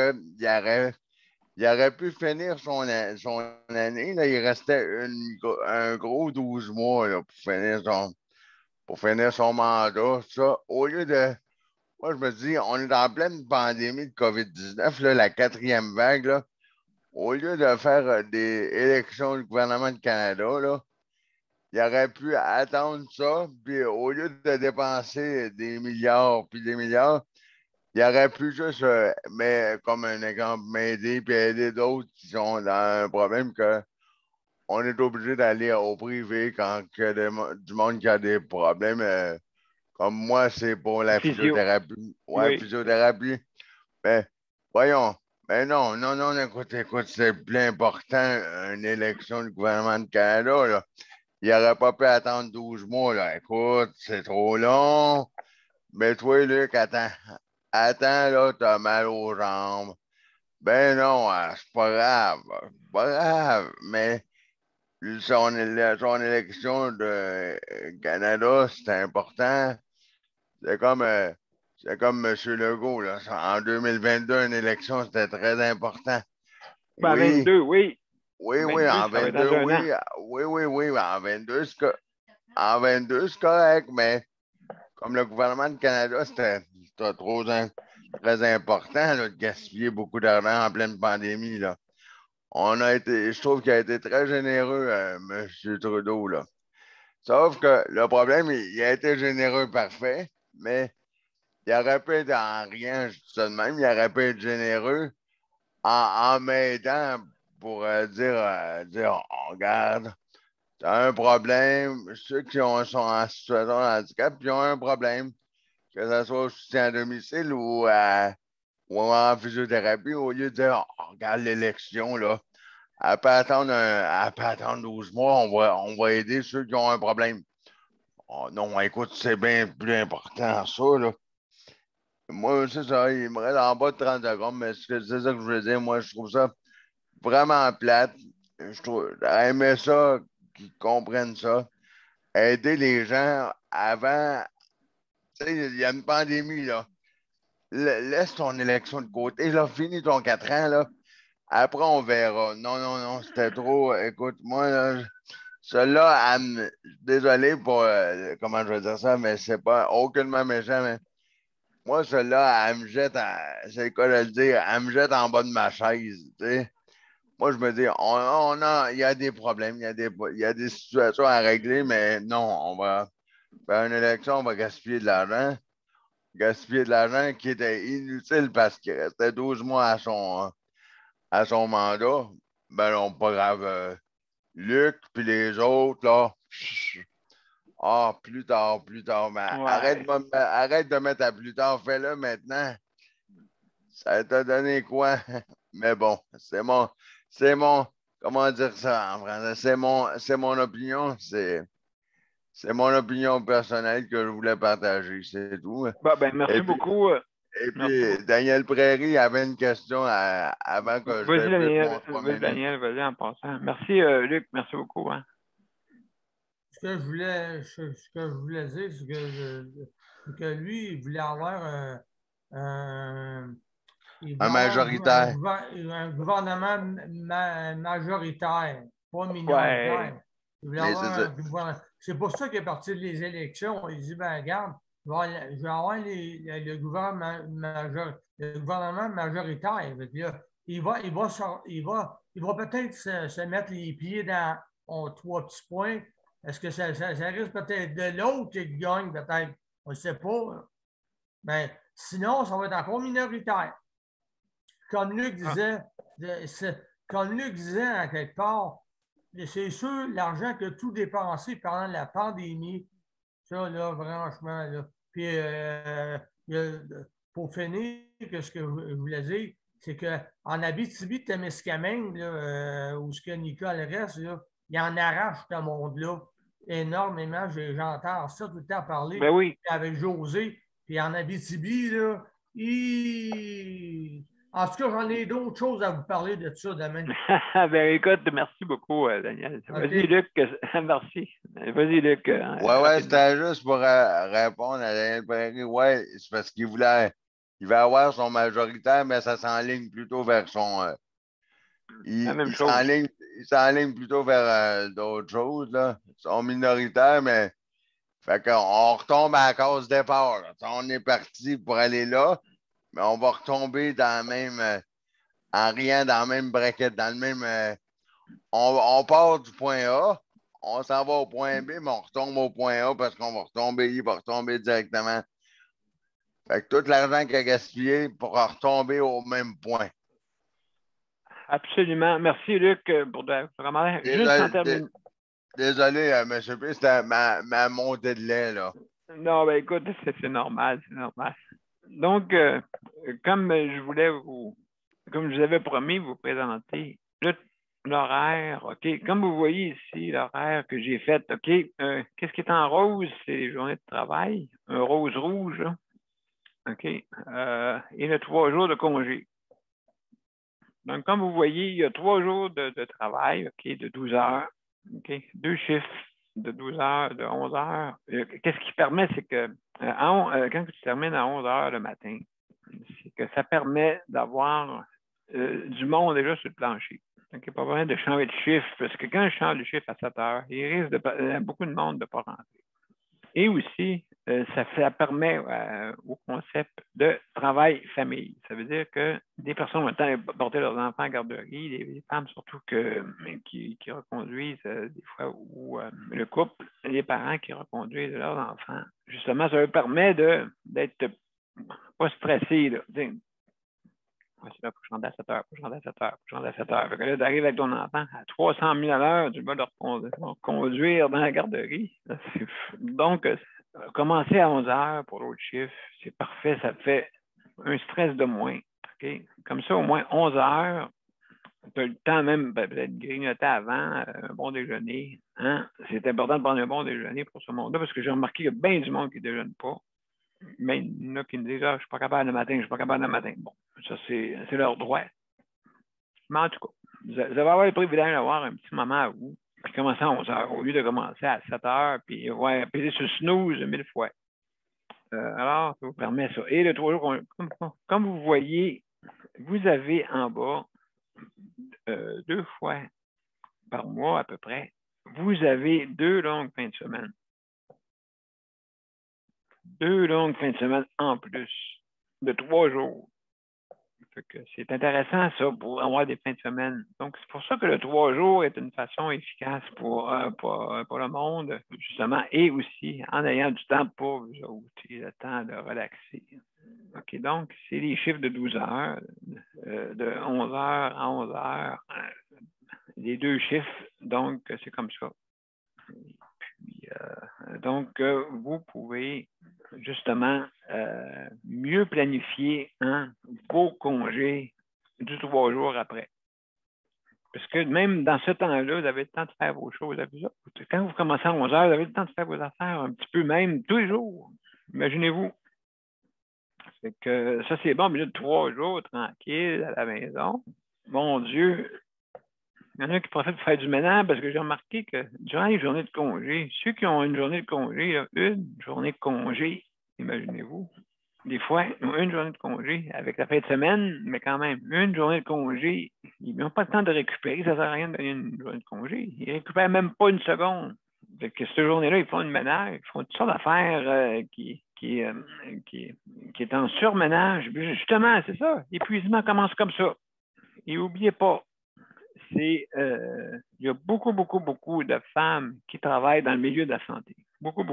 il aurait pu finir son année. Là, il restait un gros 12 mois là, pour finir son mandat. Ça, au lieu de. Moi, je me dis, on est en pleine pandémie de COVID-19, là, la 4e vague. Là. Au lieu de faire des élections du gouvernement du Canada, là, il aurait pu attendre ça, puis au lieu de dépenser des milliards puis des milliards, il aurait pu juste, mais comme un exemple, m'aider puis aider d'autres qui sont dans un problème qu'on est obligé d'aller au privé quand il y a du monde qui a des problèmes. Comme moi, c'est pour la physiothérapie. Ouais, physiothérapie. Ben, voyons. Ben non, écoute, c'est plus important, une élection du gouvernement du Canada, là. Il n'aurait pas pu attendre 12 mois, là. Écoute, c'est trop long. Mais toi, Luc, attends, là, t'as mal aux jambes. Ben non, c'est pas grave. C'est pas grave. Mais son élection de Canada, c'est important. C'est comme M. Legault, là. En 2022, une élection, c'était très important. Ben, oui. 22, oui. Oui, en 22, oui. Oui, en 22, en 22, c'est correct, mais comme le gouvernement du Canada, c'était trop très important là, de gaspiller beaucoup d'argent en pleine pandémie. Là. Je trouve qu'il a été très généreux, M. Trudeau. Là. Sauf que le problème, il a été généreux parfait, mais il aurait pu être en rien, je dis ça de même, il aurait pu être généreux en m'aidant pour dire oh, regarde, tu as un problème, ceux qui sont en situation de handicap, ils ont un problème. que ce soit au soutien à domicile ou en physiothérapie, au lieu de dire oh, regarde l'élection, là, elle peut attendre 12 mois, on va aider ceux qui ont un problème. Oh, non, écoute, c'est bien plus important ça, là. Moi, c'est ça, il me reste en bas de 30 secondes, mais c'est ça que je veux dire. Moi, je trouve ça vraiment plate. J'aurais aimé ça, qu'ils comprennent ça. Aider les gens avant. Tu sais, il y a une pandémie, là. Laisse ton élection de côté, là. Finis ton 4 ans, là. Après, on verra. Non, c'était trop. Écoute, moi, là, celle-là, désolé pour comment je vais dire ça, mais c'est pas aucunement méchant, mais moi, celle-là, elle me jette, c'est le cas de le dire, elle me jette en bas de ma chaise, tu sais. Moi, je me dis, il y a des problèmes, il y a des situations à régler, mais non, on va faire une élection, on va gaspiller de l'argent. Gaspiller de l'argent qui était inutile parce qu'il restait 12 mois à son mandat. Ben non, pas grave. Luc, puis les autres, là, plus tard. Mais Ouais. arrête de mettre à plus tard, fais-le maintenant. Ça t'a donné quoi? Mais bon, comment dire ça en français? C'est mon opinion, c'est mon opinion personnelle que je voulais partager, c'est tout. Ben, merci beaucoup. Et Merci beaucoup. puis, Daniel Prairie avait une question avant que je Vas-y, débute Daniel. mon 3 Vas-y, minutes. Daniel, vas-y en passant. Merci, Luc. Merci beaucoup. Hein. Ce que je voulais dire, c'est que lui, il voulait avoir il voulait Un avoir majoritaire. un gouvernement majoritaire, pas minoritaire. Ouais. Il voulait Mais c'est avoir ça. un gouvernement. C'est pour ça qu'il est parti des élections. Il dit, ben regarde, je vais avoir le gouvernement majoritaire. Fait que là, il va peut-être se mettre les pieds dans trois petits points. Est-ce que ça risque peut-être de l'autre qui gagne, peut-être? On ne sait pas. Ben, sinon, ça va être encore minoritaire. Comme Luc disait, en quelque part, c'est sûr, l'argent que tout dépensé pendant la pandémie, ça, là, franchement, là. Puis, pour finir, ce que je voulais dire, c'est qu'en Abitibi-Témiscamingue, où ce que Nicole reste, là, il en arrache ce monde-là énormément. J'entends ça tout le temps parler Ben oui. avec José. Puis en Abitibi, là, en tout cas, j'en ai d'autres choses à vous parler de ça demain. Ben écoute, merci beaucoup, Daniel. Okay. Vas-y, Luc. Merci. Vas-y, Luc. Ouais, c'était juste pour répondre à Daniel Prairie. Ouais, c'est parce qu'il il va avoir son majoritaire, mais ça s'enligne plutôt vers son. Il s'enligne plutôt vers d'autres choses, là. Ils sont minoritaires, mais fait qu'on retombe à la case départ. Là. On est parti pour aller là, mais on va retomber dans le même en riant dans la même braquette, dans le même. On part du point A, on s'en va au point B, mais on retombe au point A parce qu'on va retomber, il va retomber directement. Fait que tout l'argent qu'il a gaspillé pour retomber au même point. Absolument. Merci, Luc, pour vraiment. Juste en terminant. Désolé, M. P, c'était ma montée de lait, là. Non, ben écoute, c'est normal, c'est normal. Donc, comme je vous avais promis, vous présenter l'horaire, OK? Comme vous voyez ici, l'horaire que j'ai fait, OK? Qu'est-ce qui est en rose? C'est les journées de travail, un rose rouge, là. OK? Et le 3 jours de congé. Donc, comme vous voyez, il y a 3 jours de travail, OK, de 12 heures. OK? 2 chiffres de 12 heures, de 11 heures. Qu'est-ce qui permet, c'est que quand tu termines à 11 heures le matin, c'est que ça permet d'avoir du monde déjà sur le plancher. Donc, il n'y a pas besoin de changer de chiffre, parce que quand je change de chiffre à 7 heures, il risque beaucoup de monde de ne pas rentrer. Et aussi, ça permet au concept de travail-famille. Ça veut dire que des personnes ont le temps de porter leurs enfants à la garderie, les femmes surtout qui reconduisent des fois, ou le couple, les parents qui reconduisent leurs enfants. Justement, ça leur permet d'être pas stressés. Là. C'est là, faut que je rentre à 7 heures, faut que je rentre à 7 heures, faut que je rentre à 7 heures. Fait que là, d'arriver avec ton enfant à 300 000 à l'heure, tu vas le conduire dans la garderie. Donc, commencer à 11 heures pour l'autre chiffre, c'est parfait. Ça fait un stress de moins. Okay? Comme ça, au moins 11 heures, tu as le temps même peut-être grignoter avant, un bon déjeuner. Hein? C'est important de prendre un bon déjeuner pour ce monde-là parce que j'ai remarqué qu'il y a bien du monde qui ne déjeune pas. Mais il y en a qui me disent, je ne suis pas capable le matin, je ne suis pas capable le matin. Bon, ça, c'est leur droit. Mais en tout cas, vous allez avoir le privilège d'avoir un petit moment à vous, puis commencer à 11 heures, au lieu de commencer à 7 heures, puis appuyer sur snooze 1000 fois. Alors, ça vous permet ça. Et le 3 jours, comme vous voyez, vous avez en bas 2 fois par mois à peu près, vous avez 2 longues fins de semaine. 2 longues fins de semaine en plus de 3 jours. C'est intéressant, ça, pour avoir des fins de semaine. Donc, c'est pour ça que le 3 jours est une façon efficace pour le monde, justement, et aussi en ayant du temps pour vous autres, le temps de relaxer. OK, donc, c'est les chiffres de 12 heures, de 11 heures à 11 heures, les 2 chiffres, donc, c'est comme ça. Puis, donc, vous pouvez justement mieux planifier vos congés du 3 jours après. Parce que même dans ce temps-là, vous avez le temps de faire vos choses. Quand vous commencez à 11 heures, vous avez le temps de faire vos affaires un petit peu même tous les jours. Imaginez-vous. Fait que ça, c'est bon, mais là, 3 jours tranquille à la maison. Mon Dieu! Il y en a qui profitent de faire du ménage parce que j'ai remarqué que durant les journées de congé, ceux qui ont une journée de congé, là, une journée de congé, imaginez-vous, des fois, ils ont une journée de congé avec la fin de semaine, mais quand même, une journée de congé, ils n'ont pas le temps de récupérer, ça ne sert à rien de donner une journée de congé. Ils ne récupèrent même pas une seconde. Fait que cette journée-là, ils font une ménage, ils font toutes sortes d'affaires qui est en surménage. Justement, c'est ça. L'épuisement commence comme ça. Et n'oubliez pas, il y a beaucoup de femmes qui travaillent dans le milieu de la santé. Beaucoup.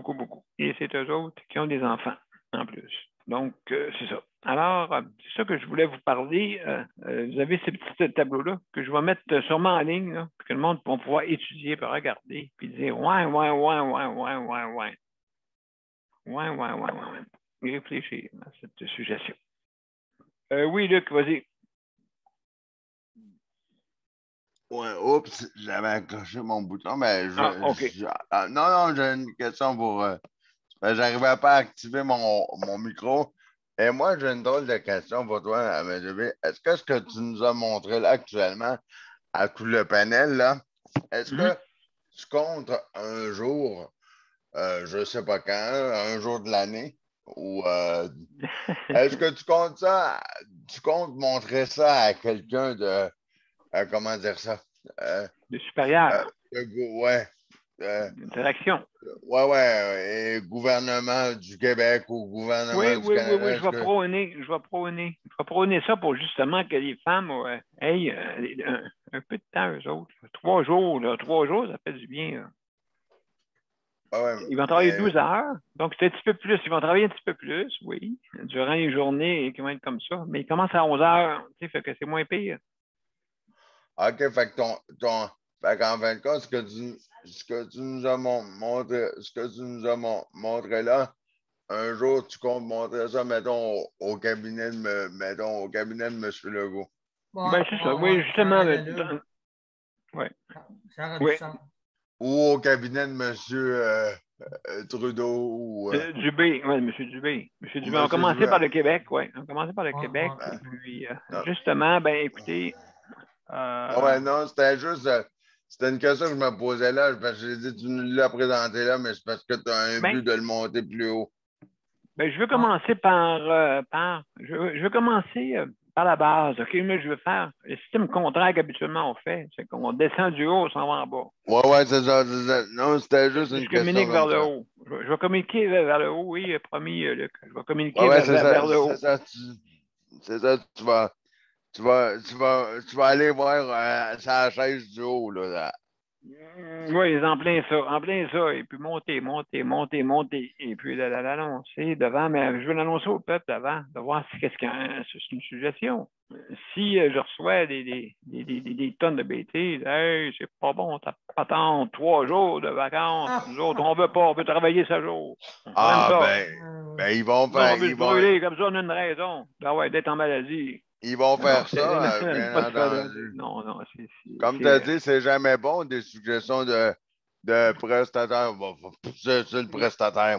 Et c'est eux autres qui ont des enfants en plus. Donc, c'est ça. Alors, c'est ça que je voulais vous parler. Vous avez ces petits tableaux-là que je vais mettre sûrement en ligne, là, pour que le monde va pouvoir étudier, puis regarder, puis dire ouais. Réfléchir à cette suggestion. Oui, Luc, vas-y. Ouais, oups, j'avais accroché mon bouton, mais OK. Non, j'ai une question pour. J'arrivais pas à activer mon micro. Et moi, j'ai une drôle de question pour toi, MGB. Est-ce que ce que tu nous as montré là actuellement à tout le panel, là, est-ce que tu comptes un jour, je sais pas quand, un jour de l'année, ou est-ce que tu comptes montrer ça à quelqu'un de. Comment dire ça? De supérieur. Ouais. Interaction. Ouais. Et gouvernement du Québec ou gouvernement du Canada. Oui, je vais prôner ça pour justement que les femmes aient un peu de temps, eux autres. 3 jours, ça fait du bien. Ils vont travailler 12 heures, donc c'est un petit peu plus. Ils vont travailler un petit peu plus, oui, durant les journées qui vont être comme ça. Mais ils commencent à 11 heures, tu sais, fait que c'est moins pire. OK, fait qu'en fin de compte, ce que tu nous as montré là, un jour, tu comptes montrer ça, mettons, au cabinet de M. Legault. Ben, c'est ça, oui, justement. Oui. Ça aurait du sens. Ou au cabinet de M. Trudeau. Ou, Dubé, oui, M. Dubé. M. Dubé, on a commencé par le Québec, oui. On a commencé par le Québec. Et puis, justement, ben, écoutez. Non, c'était une question que je me posais là, parce que j'ai dit, tu nous l'as présenté là, mais c'est parce que tu as un but de le monter plus haut. Ben, je veux commencer par la base, OK? Mais je veux faire le système contraire qu'habituellement on fait. C'est qu'on descend du haut, on s'en va en bas. Ouais, c'est ça. Non, c'était juste une question. Je communique vers le haut. Je vais communiquer vers le haut, oui, promis, Luc. Je vais communiquer vers le haut. C'est ça, tu vas aller voir sa chaise du haut, là. Oui, en plein ça. Et puis monter. Et puis l'annoncer devant, mais je veux l'annoncer au peuple avant, de voir si qu'est-ce qu'il y a. C'est une suggestion. Si je reçois des tonnes de BT, hey, c'est pas bon, t'as pas attendre 3 jours de vacances. Nous autres, on veut pas, on veut travailler 7 jours. On aime ça. Ben, ils vont Non, faire. on veut se brûler, comme ça, on a une raison. Ben ouais, d'être en maladie. Ils vont faire ça, c'est bien pas de faire entendu. non, Comme tu as dit, c'est jamais bon des suggestions de prestataires. On va pousser sur le prestataire.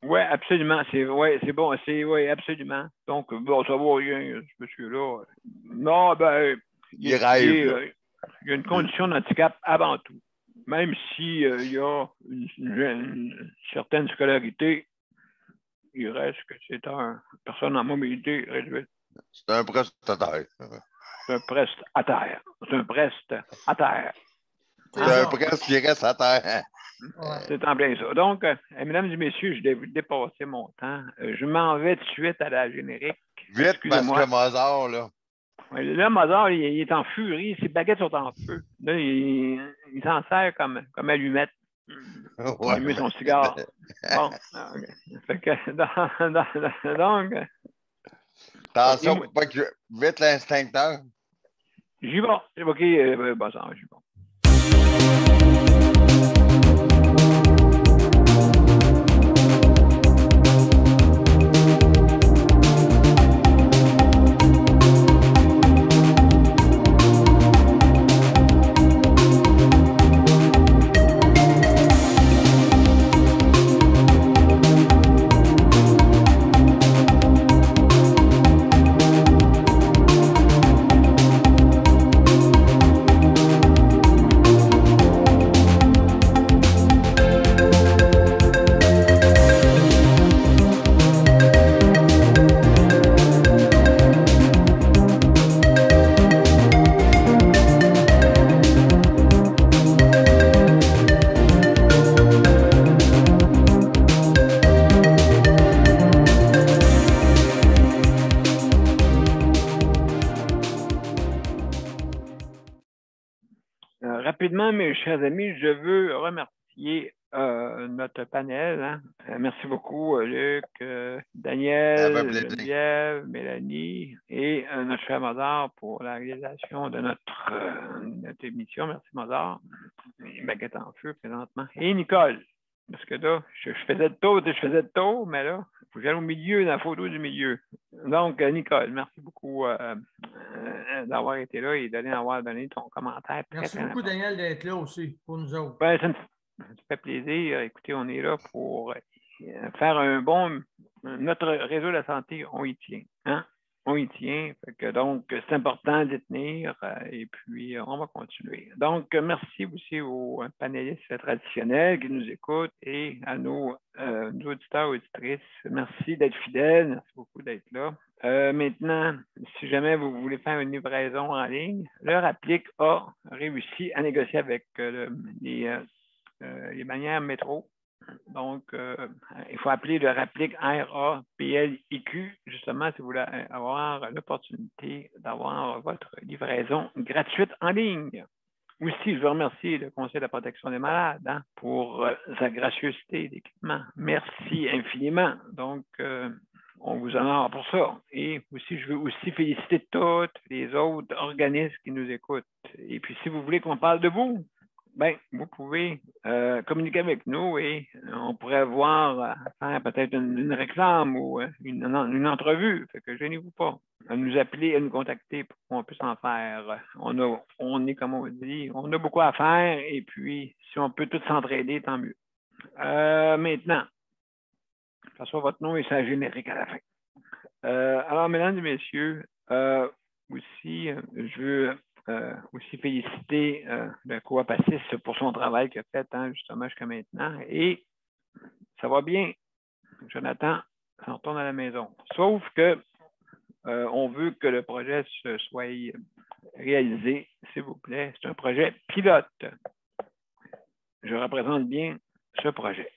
Oui, absolument. C'est bon. Oui, absolument. Donc, bon, ça vaut rien, ce monsieur-là. Non, ben, Il rêve. Il y a une condition de handicap avant tout. Même s'il y a une certaine scolarité, il reste que c'est une personne en mobilité réduite. C'est un prestataire. C'est un preste à terre. C'est un preste à terre. C'est un preste qui reste à terre. C'est en plein ça. Donc, mesdames et messieurs, je vais dépasser mon temps. Je m'en vais tout de suite à la générique. Vite, parce que Mozart, là. Là, Mozart, il est en furie. Ses baguettes sont en feu. Là, il s'en sert comme allumette. Il allume son cigare. Bon. Fait que, donc. Attention, pas que. Vite l'instincteur. J'y vais. OK, Mozart, j'y vais. Rapidement, mes chers amis, je veux remercier notre panel. Hein. Merci beaucoup, Luc, Daniel, Geneviève, Mélanie et notre cher Mozart pour la réalisation de notre émission. Merci, Mozart. Les baguettes en feu présentement. Et Nicole, parce que là, je faisais le tour, mais là, il faut que j'aille au milieu, dans la photo du milieu. Donc, Nicole, merci beaucoup d'avoir été là et d'avoir donné ton commentaire. Merci beaucoup, Daniel, d'être là aussi pour nous autres. Ben, ça me fait plaisir. Écoutez, on est là pour faire notre réseau de la santé, on y tient. Hein? On y tient. Donc, c'est important d'y tenir et puis on va continuer. Donc, merci aussi aux panélistes traditionnels qui nous écoutent et à nos auditeurs et auditrices. Merci d'être fidèles. Merci beaucoup d'être là. Maintenant, si jamais vous voulez faire une livraison en ligne, leur applique a réussi à négocier avec les bannières métro. Donc, il faut appeler le Rapplique RAPLIQ, justement, si vous voulez avoir l'opportunité d'avoir votre livraison gratuite en ligne. Aussi, je veux remercier le Conseil de la protection des malades pour sa gracieuseté d'équipement. Merci infiniment. Donc, on vous honore pour ça. Et aussi, je veux aussi féliciter tous les autres organismes qui nous écoutent. Et puis, si vous voulez qu'on parle de vous, ben, vous pouvez communiquer avec nous et on pourrait faire peut-être une réclame ou une entrevue. Fait que gênez-vous pas à nous appeler, à nous contacter pour qu'on puisse en faire. On est, comme on dit, on a beaucoup à faire et puis si on peut tous s'entraider, tant mieux. Maintenant, ça soit votre nom et sa générique à la fin. Alors, mesdames et messieurs, aussi, je veux aussi féliciter le Coop Assis pour son travail qu'il a fait justement jusqu'à maintenant. Et ça va bien, Jonathan, on retourne à la maison. Sauf que on veut que le projet soit réalisé, s'il vous plaît. C'est un projet pilote. Je représente bien ce projet.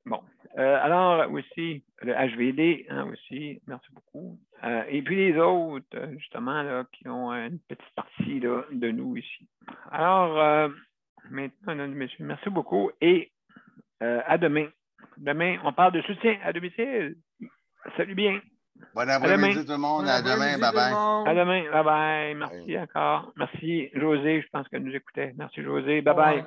Bon, Alors, aussi, le HVD, hein, aussi, merci beaucoup. Et puis les autres, justement, là, qui ont une petite partie là, de nous ici. Alors, maintenant, mesdames et messieurs, merci beaucoup et à demain. Demain, on parle de soutien à domicile. Salut bien. Bon après-midi tout le monde. À demain. Bye-bye. À demain. Bye-bye. Merci encore. Merci, José. Je pense qu'elle nous écoutait. Merci, José. Bye-bye.